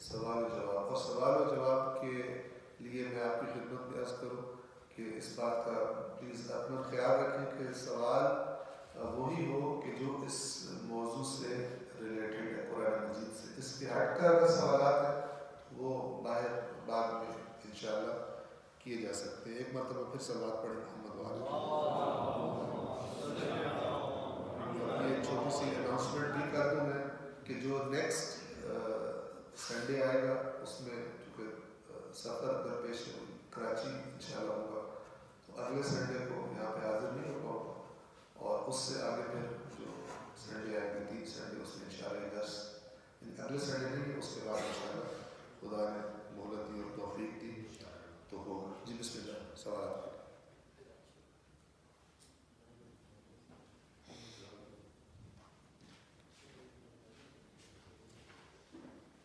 S1: سوال و جواب، اور سوال و جواب کے لیے میں آپ کی خدمت میں عرض کروں کہ اس بات کا پلیز اپنا خیال رکھیں کہ سوال وہی ہو کہ جو اس موضوع سے ریلیٹڈ ہے، قرآن مجید سے. اس کے ہٹ کر اگر سوالات ہیں وہ باہر بعد میں انشاءاللہ کیے جا سکتے ہیں. ایک مرتبہ پھر سوالات پڑھیں محمد والے. یہ چھوٹی سی اناؤنسمنٹ بھی کر دوں میں کہ جو نیکسٹ سنڈے آئے گا اس میں چونکہ سفر درپیش کراچی انشاءاللہ ہوگا، تو اگلے سنڈے کو یہاں پہ حاضر نہیں ہو پاؤں گا. اور اس سے آگے پھر جو سنڈے آئے گا 3 سنڈے، اس میں انشاءاللہ درس اگلے سنڈے نہیں، اس کے بعد انشاءاللہ خدا نے مہلت دی اور توفیق دی تو ہوگا. جی بسم اللہ، سوالات.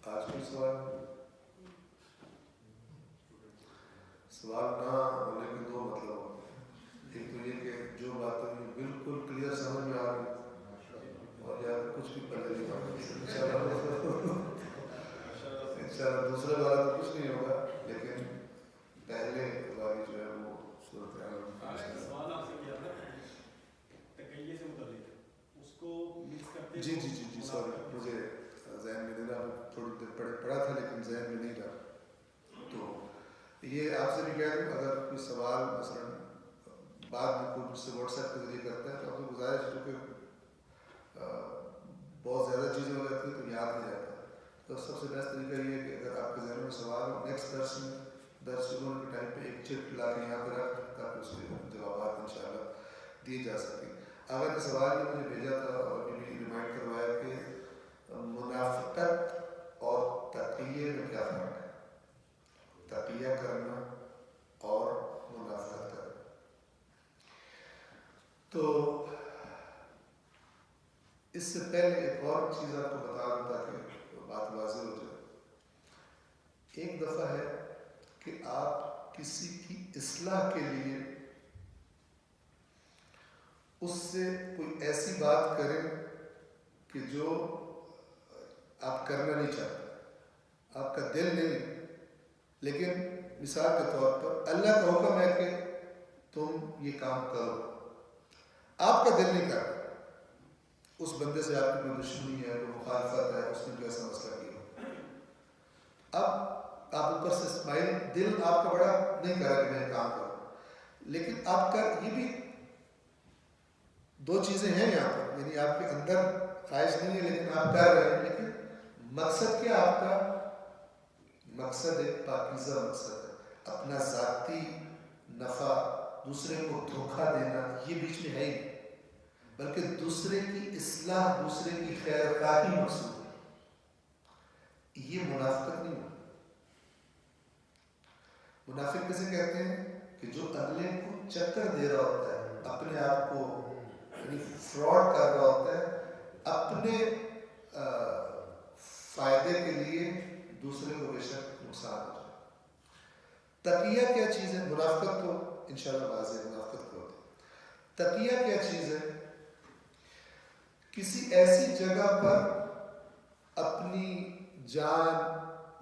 S1: آج کے سوال نہ ہونے کے دو مطلب ہوتے ہیں. ایک تو یہ کہ جو باتیں بالکل کلیئر سمجھ میں آ رہی اور یا کچھ بھی پڑھے نہیں پڑ رہی. انشاءاللہ دوسرے والا تو کچھ نہیں ہوگا، لیکن پہلے والی جو ہے وہ صورت
S2: سوال آپ سے کیا تھا تقیہ سے متعلق، اس کو مکس کرتے.
S1: جی سوری، مجھے ذہن میں نہیں رہا، تھوڑی دیر پڑھا تھا لیکن ذہن میں نہیں رہا. تو یہ آپ سے بھی کہہ دوں، اگر کوئی سوال مثلا بعد میں کوئی مجھ سے واٹس ایپ کے ذریعے کرتا ہے تو آپ کو گزارش ہے کیونکہ بہت زیادہ چیزیں ہو جاتی ہیں تو یاد نہیں رہتا. تو سب سے بیسٹ طریقہ یہ ہے کہ اگر آپ کے ذہن میں سوال ہو، نیکسٹ درس شروع ہونے کے ٹائم پہ ایک چٹ لا کے یہاں پہ رکھ تاکہ اس کے جوابات انشاءاللہ دیے جا سکیں. اگر سوال نے مجھے بھیجا تھا اور ابھی بھی ریمائنڈ کروایا کہ منافقت اور تقیہ میں کیا فرق ہے، تقیہ کرنا اور منافقت کرنا. تو اس سے پہلے ایک اور چیز آپ کو بتا دوں تاکہ بات واضح ہو جائے. ایک دفعہ ہے کہ آپ کسی کی اصلاح کے لیے اس سے کوئی ایسی بات کریں کہ جو آپ کرنا نہیں چاہتے، آپ کا دل نہیں، لیکن مثال کے طور پر اللہ کا حکم ہے کہ تم یہ کام کرو، آپ کا دل نہیں کرتا. اس بندے سے آپ کی کوئی دشمنی ہے، کوئی مخالفت ہے، اس نے جو ایسا مسئلہ کیا، اب آپ اوپر سے اسمائل، دل آپ کا بڑا نہیں کرا کہ میں کام کروں، لیکن آپ کا یہ بھی دو چیزیں ہیں یہاں پر، یعنی آپ کے اندر خواہش نہیں ہے لیکن آپ کر رہے ہیں. لیکن مقصد کیا آپ کا؟ مقصد ایک پاکیزہ مقصد ہے، اپنا ذاتی نفع، دوسرے کو دھوکہ دینا یہ بیچ میں ہے ہی نہیں، بلکہ دوسرے کی اصلاح، دوسرے کی خیر خواہی مقصود ہے. یہ منافقت نہیں ہے. منافق کسے کہتے ہیں؟ کہ جو اگلے کو چکر دے رہا ہوتا ہے، اپنے آپ کو یعنی فراڈ کر رہا ہوتا ہے، اپنے فائدے کے لیے دوسرے کو بے شک نقصان ہو جائے. تقیہ کیا چیز ہے؟ منافقت تو انشاءاللہ واضح منافقت کو ہوتی ہے. تقیہ کیا چیز ہے؟ کسی ایسی جگہ پر اپنی جان،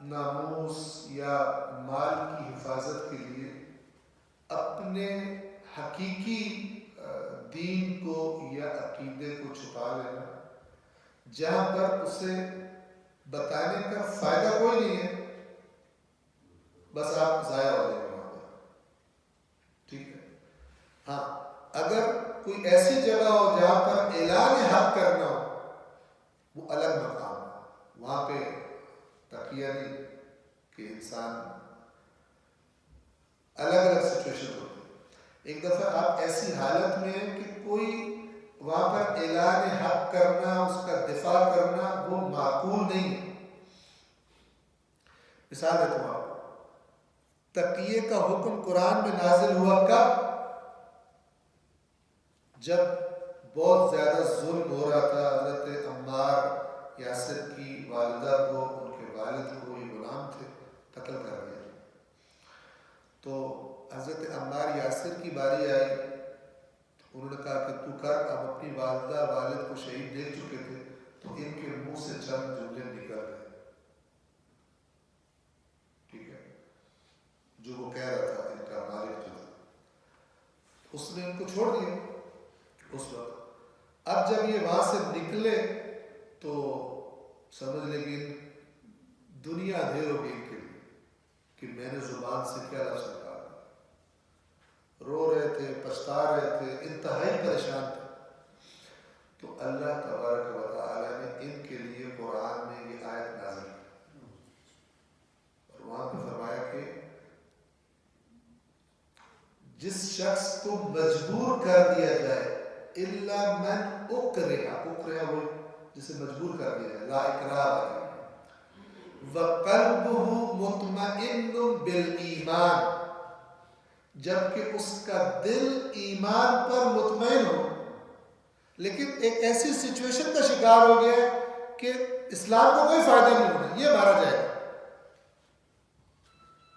S1: ناموس یا مال کی حفاظت کے لیے اپنے حقیقی دین کو یا عقیدے کو چھپا لینا، جہاں پر اسے بتانے کا فائدہ کوئی نہیں ہے، بس آپ ضائع ہو جائیں گے وہاں پر. ٹھیک ہے. ہاں اگر کوئی ایسی جگہ ہو جہاں پر اعلان حق کرنا ہو، وہ الگ مقام ہے، وہاں پہ تقیہ نہیں کہ انسان الگ الگ سچویشن ہوتی ہے. ایک دفعہ آپ ایسی حالت میں ہیں کہ کوئی وہاں پر اعلان حق کرنا، اس کا دفاع کرنا وہ معقول نہیں ہے. مثال دیتا ہوں آپ کو، تقیے کا حکم قرآن میں نازل ہوا کب؟ جب بہت زیادہ ظلم ہو رہا تھا. حضرت عمار یاسر کی والدہ کو، ان کے والد کو، یہ غلام تھے، قتل کر دیا. تو حضرت عمار یاسر کی باری آئی، انہوں نے کہا کہ تو کر. اب اپنی والدہ والد کو شہید دیکھ چکے تھے تو ان کے منہ سے چند جملے نکل گئے. ٹھیک ہے. جو وہ کہہ رہا تھا ان کا مالک جو تھا، اس نے ان کو چھوڑ دیا اس وقت. اب جب یہ وہاں سے نکلے تو سمجھ لے کہ دنیا اندھیر ہو گئی ان کے لیے کہ میں نے زبان سے کیا لفظ نکالا. رو رہے تھے، پچھتا رہے تھے، انتہائی پریشان تھے. تو اللہ تبارک و تعالی نے ان کے لیے قرآن میں یہ آیت نازل کی اور وہاں پہ فرمایا کہ جس شخص کو مجبور کر دیا جائے، الا من اکرہ وہ جسے مجبور کر دیا جائے، لا اکراہ علیہ، وقلبہ مطمئن بالایمان، جبکہ اس کا دل ایمان پر مطمئن ہو، لیکن ایک ایسی سچویشن کا شکار ہو گیا کہ اسلام کو کوئی فائدہ نہیں ہونا، یہ مارا جائے گا.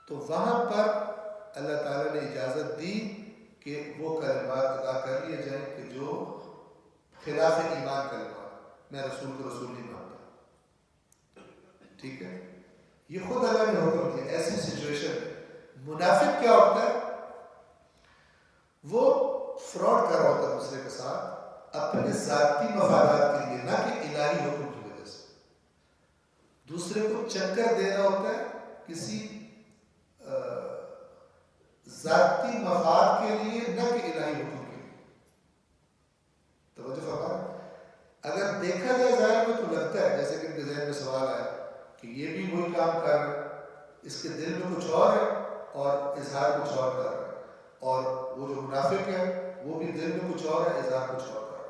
S1: تو وہاں پر اللہ تعالیٰ نے اجازت دی کہ وہ کلمات ادا کر لیے جائیں کہ جو خلاف ایمان کلمات، میں رسول کو رسول نہیں مانتا. ٹھیک ہے. یہ خود اللہ نے حکم دیا. ایسی سچویشن منافق کیا ہوتا ہے؟ وہ فراڈ کر رہا ہوتا ہے دوسرے کے ساتھ اپنے ذاتی مفادات کے لیے، نہ کہ الہی حکم کی وجہ سے. دوسرے کو چکر دے رہا ہوتا ہے کسی ذاتی مفاد کے لیے، نہ کہ الہی حکم کے لیے. توجہ فرمائیں. اگر دیکھا جائے ظاہر میں تو لگتا ہے جیسے کہ ان کے ذہن میں سوال آیا کہ یہ بھی وہی کام کر رہے، اس کے دل میں کچھ اور ہے اور اظہار کچھ اور کر رہا ہے، اور وہ جو منافق ہے وہ بھی دل میں کچھ اور ہے، اظہار کچھ اور کر رہا ہے.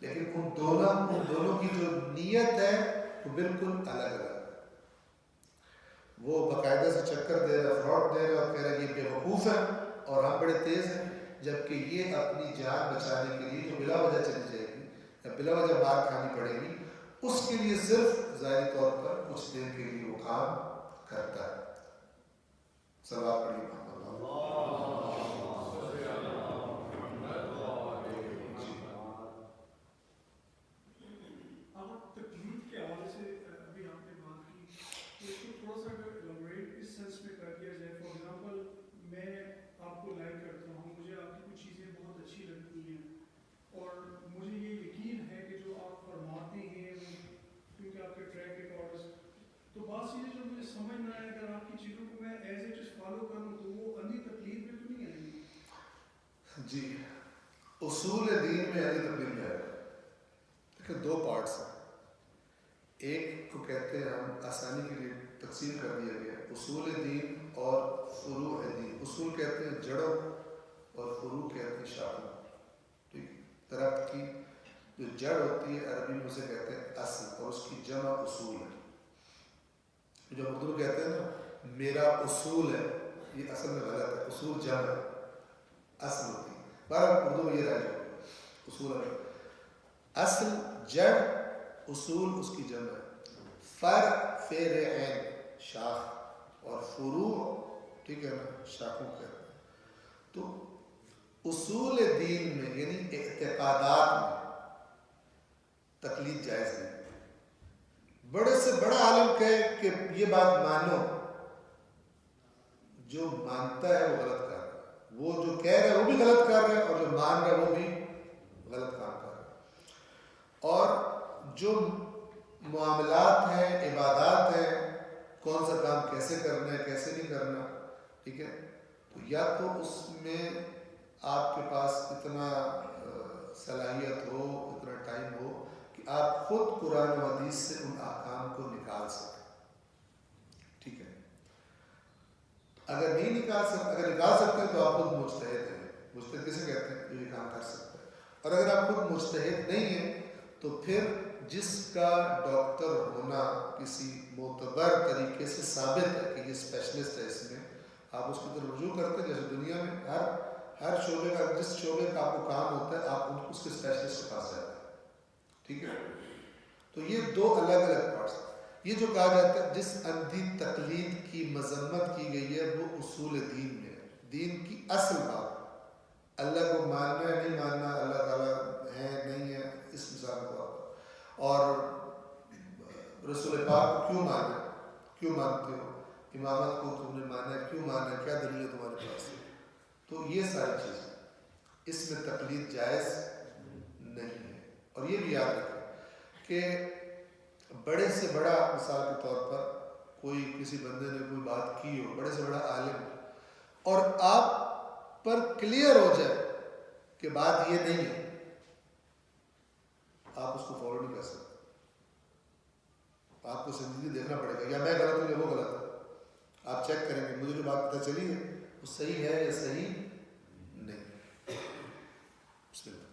S1: لیکن ان دونوں کی جو نیت ہے وہ بالکل الگ الگ ہے. وہ باقاعدہ سے چکر دے رہا، فراڈ دے رہا اور کہہ رہا ہے یہ بے وقوف ہے اور ہم بڑے تیز ہیں، جبکہ یہ اپنی جان بچانے کے لیے جو بلا وجہ چلی جائے گی یا بلا وجہ مار کھانی پڑے گی، اس کے لیے صرف ظاہری طور پر کچھ دیر کے لیے وہ کام کرتا ہے. صلوات پڑھیے محمد. جی، اصول دین میں علی تبدیل میں ہے. دیکھیں دو پارٹس ہیں. ایک کو کہتے ہیں، ہم آسانی کے لیے تقسیم کر دیا گیا، اصول دین اور فروع دین. اصول کہتے ہیں جڑوں اور فروع کہتے ہیں شاخوں. ٹھیک. درخت کی جو جڑ ہوتی ہے عربی میں اسے کہتے ہیں اصل، اور اس کی جمع اصول ہے. جو اردو میں کہتے ہیں نا میرا اصول ہے، یہ اصل میں غلط ہے. اصول جمع ہے، اصل ہوتی ہے. بہرحال اردو میں یہ رائج ہے، اصول ہے. اصل جڑ، اصول اس کی جمع ہے. فرعین شاخ، اور فروع ٹھیک ہے نا شاخوں کہتے ہیں. تو اصول دین میں یعنی اعتقادات میں تقلید جائز نہیں. بڑے سے بڑا عالم کہے کہ یہ بات مانو، جو مانتا ہے وہ غلط کر رہا ہے، وہ جو کہہ رہا ہے وہ بھی غلط کر رہا ہے، اور جو مان رہا ہے وہ بھی غلط کام کر رہا ہے. اور جو معاملات ہیں، عبادات ہیں، کون سا کام کیسے کرنا ہے کیسے نہیں کرنا، ٹھیک ہے، تو یا تو اس میں آپ کے پاس اتنا صلاحیت ہو، اتنا ٹائم ہو کہ آپ خود قرآن و حدیث سے ان احکام کو نکال سکیں، ٹھیک ہے. اگر نہیں نکال سکتے، اگر نکال سکتے ہیں تو آپ خود مجتہد ہیں. مجتہد کسے کہتے ہیں؟ جو یہ کام کر سکتا ہے. اور اگر آپ خود مجتہد نہیں ہیں تو پھر جس کا ڈاکٹر ہونا کسی معتبر طریقے سے ثابت ہے کہ یہ اسپیشلسٹ ہے اس میں، آپ اس کی طرف رجوع کرتے ہیں. جیسے دنیا میں ہر شعبے کا، جس شعبے کا آپ کو کام ہوتا ہے آپ اس کے اسپیشلسٹ کے پاس جاتے ہیں، ٹھیک ہے. تو یہ دو الگ الگ پارٹس. یہ جو کہا جاتا ہے جس اندھی تقلید کی مذمت کی گئی ہے وہ اصول دین میں ہے. دین کی اصل بات، اللہ کو ماننا ہے نہیں ماننا، اللہ تعالیٰ ہے نہیں ہے، اس مثال کو آپ، اور رسول پاک کو کیوں ماننا ہے، کیوں مانتے ہو، امامت کو تم نے مانا ہے کیوں مانا ہے، کیا دلیل ہے تمہارے پاس. تو یہ ساری چیزیں، اس میں تقلید جائز نہیں ہے. اور یہ بھی یاد رکھیں کہ بڑے سے بڑا، مثال کے طور پر کوئی کسی بندے نے کوئی بات کی ہو، بڑے سے بڑا عالم، اور آپ پر کلیئر ہو جائے کہ بات یہ نہیں ہے، آپ اس کو فالو نہیں کر سکتے. آپ کو سنجیدگی دیکھنا پڑے گا، یا میں غلط ہوں یا وہ غلط ہے. آپ چیک کریں گے مجھے جو بات پتہ چلی ہے وہ صحیح ہے یا صحیح نہیں. بسم اللہ.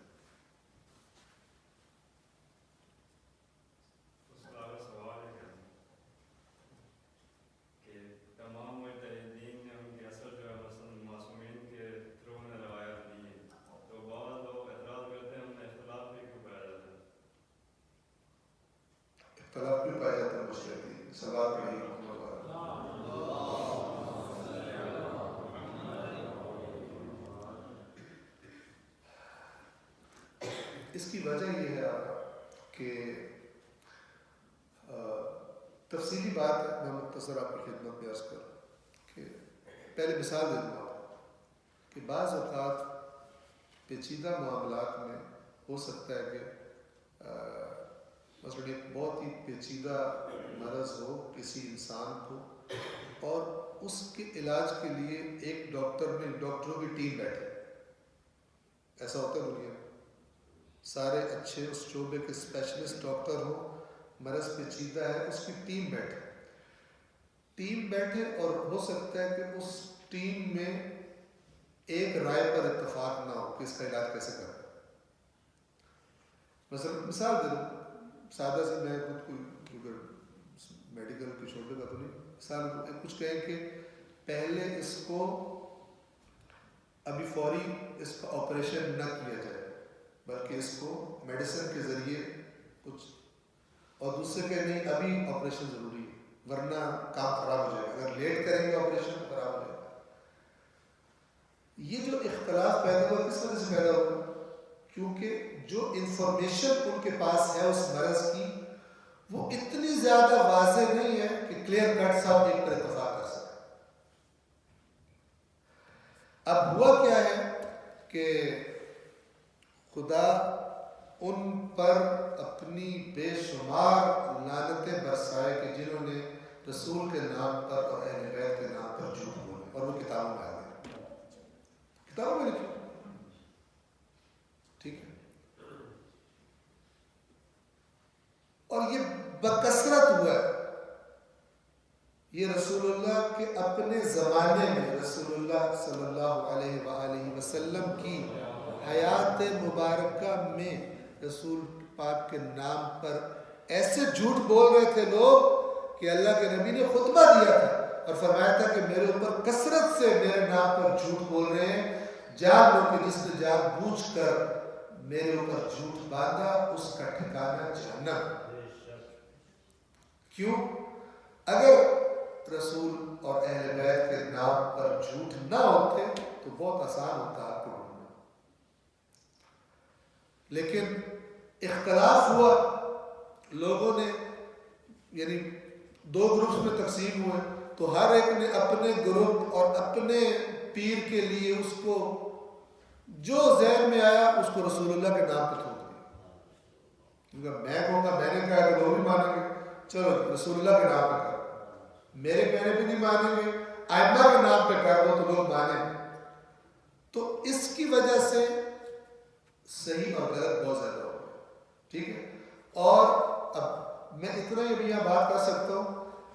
S1: اختلاف کیوں پایا جاتا ہے مجتہدین؟ سوال کا یہی اس کی وجہ یہ ہے کہ تفصیلی بات ہے، میں مختصر آپ کی خدمت میں عرض کروں کہ پہلے مثال دے دوں آپ کہ بعض اوقات پیچیدہ معاملات میں ہو سکتا ہے کہ مثلا ایک بہت ہی پیچیدہ مرض ہو کسی انسان کو، اور اس کے علاج کے لیے ایک ڈاکٹروں کی ٹیم بیٹھے. ایسا ہوتا ہے دنیا میں، سارے اچھے اس شعبے کے اسپیشلسٹ ڈاکٹر ہوں، مرض پیچیدہ ہے، اس کی ٹیم بیٹھے اور ہو سکتا ہے کہ اس ٹیم میں ایک رائے پر اتفاق نہ ہو کہ اس کا علاج کیسے کریں. مثال دے دوں سادہ سے، میں خود کوئی میڈیکل کے شعبے کا تو نہیں، مثال کچھ کہیں کہ پہلے اس کو ابھی فوری اس کا آپریشن نہ کیا جائے بلکہ اس کو میڈیسن کے ذریعے کچھ، اور دوسرے کہ نہیں ابھی آپریشن ضروری ہے ورنہ کام خراب ہو جائے گا، اگر لیٹ کریں گے آپریشن تو خراب ہو جائے گا. یہ جو اختلاف پیدا ہوا کس وجہ سے پیدا ہوا؟ کیونکہ جو انفارمیشن ان کے پاس ہے اس مرض کی وہ اتنی زیادہ واضح نہیں ہے کہ کلیئر کٹ صاحب ایک پر اتفاق کر سکے. اب ہوا کیا ہے کہ خدا ان پر اپنی بے شمار لعنتیں برسائے کہ جنہوں نے رسول کے نام پر اور اہل بیت کے نام پر جھوٹ بولے، اور وہ کتابوں میں آ گئے، کتابوں میں لکھی، ٹھیک ہے. اور یہ بکثرت ہوا ہے. یہ رسول اللہ کے اپنے زمانے میں رسول اللہ صلی اللہ علیہ وآلہ وسلم کی حیات مبارکہ میں رسول پاک کے نام پر ایسے جھوٹ بول رہے تھے لوگ کہ اللہ کے نبی نے خطبہ دیا تھا اور فرمایا تھا کہ میرے اوپر کثرت سے میرے نام پر جھوٹ بول رہے ہیں، جان لو کہ جس نے جان بوجھ کر میرے اوپر جھوٹ باندھا اس کا ٹھکانہ جہنم. کیوں؟ اگر رسول اور اہل بیت کے نام پر جھوٹ نہ ہوتے تو بہت آسان ہوتا آپ کو ڈھونڈنا. لیکن اختلاف ہوا لوگوں نے یعنی 2 گروپس میں تقسیم ہوئے تو ہر ایک نے اپنے گروپ اور اپنے پیر کے لیے اس کو جو ذہن میں آیا اس کو رسول اللہ کے نام پہ تھوک دیا. کیونکہ میں کہوں گا میں نے کہا تو لوگ بھی مانیں گے, چلو رسول اللہ کے نام پہ کرو, میرے کہنے پہ نہیں مانیں گے, ائمہ کے نام پہ کر دو تو لوگ مانیں گے. تو اس کی وجہ سے صحیح اور غلط بہت زیادہ ہو گیا. ٹھیک ہے, اور اب میں اتنا ہی ابھی یہاں بات کر سکتا ہوں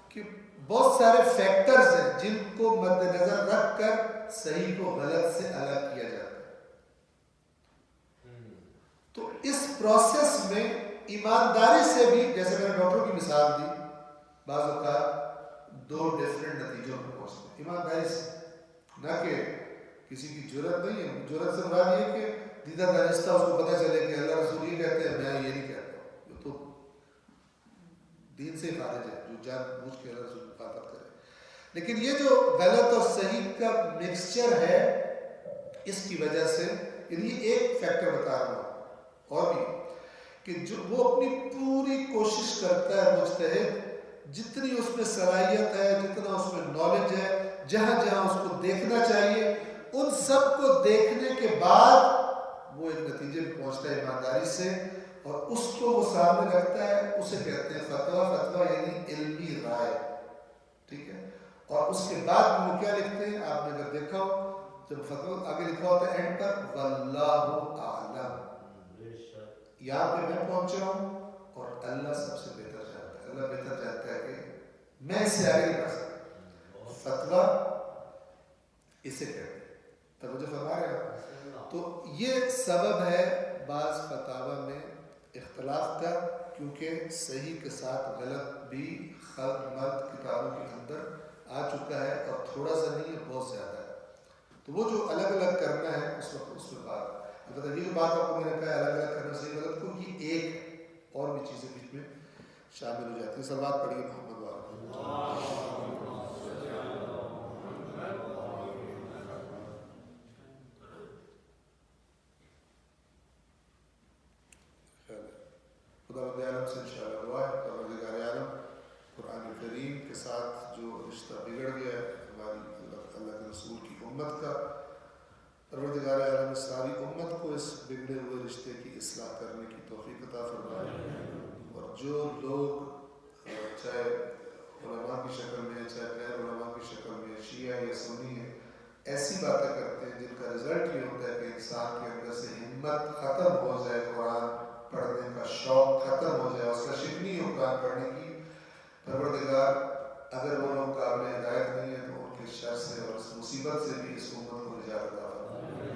S1: کہ بہت سارے فیکٹرز ہیں جن کو مد نظر رکھ کر صحیح کو غلط سے الگ کیا جاتا ہے. تو اس پروسیس میں ایمانداری سے بھی, جیسے میں نے ڈاکٹر کی مثال دی, بعض اوقات 2 ڈفرینٹ نتیجوں پر پہنچتے ہیں ایمانداری سے, نہ کہ کسی کی جرت نہیں ہے. جرت سے مراد یہ کہ دیدہ دانستہ اس کو پتہ چلے کہ اللہ رسول یہ کہتے ہیں, میں یہ نہیں کہتا ہوں, یہ تو دین سے خارج ہے جو جان بوجھ کے اللہ رسول مخالفت کرے. لیکن یہ جو غلط اور صحیح کا مکسچر ہے, اس کی وجہ سے یعنی ایک فیکٹر بتا رہا ہوں اور بھی کہ جو وہ اپنی پوری کوشش کرتا ہے مجتہد, جتنی اس میں صلاحیت ہے, جتنا اس میں نالج ہے, جہاں جہاں اس کو دیکھنا چاہیے, ان سب کو دیکھنے کے بعد وہ ایک نتیجے پہ پہنچتا ہے ایمانداری سے, اور اس کو وہ سامنے رکھتا ہے. اسے کہتے ہیں فتویٰ. فتویٰ یعنی علمی رائے. ٹھیک ہے, اور اس کے بعد وہ کیا لکھتے ہیں, آپ نے اگر دیکھا ہو جب فتویٰ آگے لکھا ہوتا ہے اینڈ پر واللہ اعلم, یہاں پہ میں پہنچا ہوں اور اللہ سب سے بہتر جانتا ہے. اللہ بہتر جانتا ہے کہ میں اس سے آگے نہیں بڑھ سکتا. فتویٰ اسے کہتے ہیں. توجہ فرما رہے ہیں. تو یہ سبب ہے بعض فتاوی میں اختلاف کا, کیونکہ صحیح کے ساتھ غلط بھی خلق مرد کتابوں کے اندر آ چکا ہے, اور تھوڑا سا نہیں ہے, بہت زیادہ ہے. تو وہ جو الگ الگ کرنا ہے اس وقت اس میں بات, مطلب یہ جو بات آپ کو میں نے کہا الگ الگ کرنا صحیح غلط کو, یہ ایک اور بھی چیزیں بیچ میں شامل ہو جاتی ہیں. سلوات پڑھیے محمد والا. خدا بند عالم سے انشاءاللہ دعا ہے پروردگار عالم قرآن کریم کے ساتھ جو رشتہ بگڑ گیا ہے ہماری اللہ کے رسول کی امت کا, پروردگار عالم ساری امت کو اس بگڑے ہوئے رشتے کی اصلاح کرنے کی توفیق عطا فرمائے. اور جو لوگ چاہے علماء کی شکل میں, چاہے غیر علماء کی شکل میں, شیعہ یا سنی ہیں, ایسی باتیں کرتے ہیں جن کا رزلٹ یہ ہوتا ہے کہ انسان کے اندر سے ہمت ختم ہو جائے, قرآن پڑھنے کا شوق ختم ہو جائے, اس کا شک نہیں ہو قرآن پڑھنے کی. پروردگار اگر وہ لوگ قابل ہدایت نہیں ہیں تو ان کے شر سے اور اس مصیبت سے بھی اس امت کو نجات عطا فرمائے,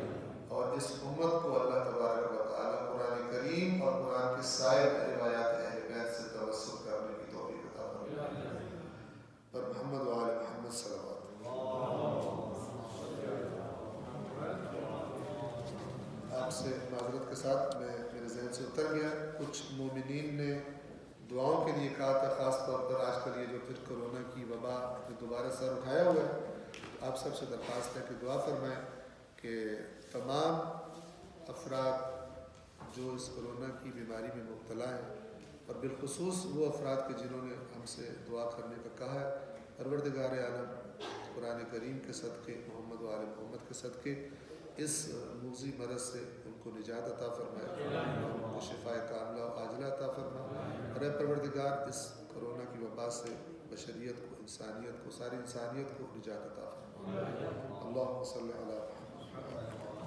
S1: اور اس امت کو اللہ تبارک و تعالیٰ قرآن کریم اور قرآن کے سائر روایات اہل بیت سے توسل کرنے کی توفیق عطا فرمائے. پر محمد و آل محمد صلوات. آپ سے معذرت کے ساتھ میں میرے ذہن سے اتر گیا, کچھ مومنین نے دعاؤں کے لیے کہا تھا, خاص طور پر آج کل یہ جو پھر کرونا کی وبا نے دوبارہ سر اٹھایا ہوا ہے. آپ سب سے درخواست ہے کہ دعا فرمائیں کہ تمام افراد جو اس کرونا کی بیماری میں مبتلا ہیں, اور بالخصوص وہ افراد کے جنہوں نے ہم سے دعا کرنے کا کہا ہے, پروردگار عالم قرآن کریم کے صدقے, محمد و آل محمد کے صدقے اس موذی مرض سے ان کو نجات عطا فرمائے, ان کو شفاء کاملہ و عاجلہ عطا فرمائے. اور اے پروردگار اس کرونا کی وبا سے بشریت کو, انسانیت کو, ساری انسانیت کو نجات عطا فرمائے. اللہم صلی علی محمد.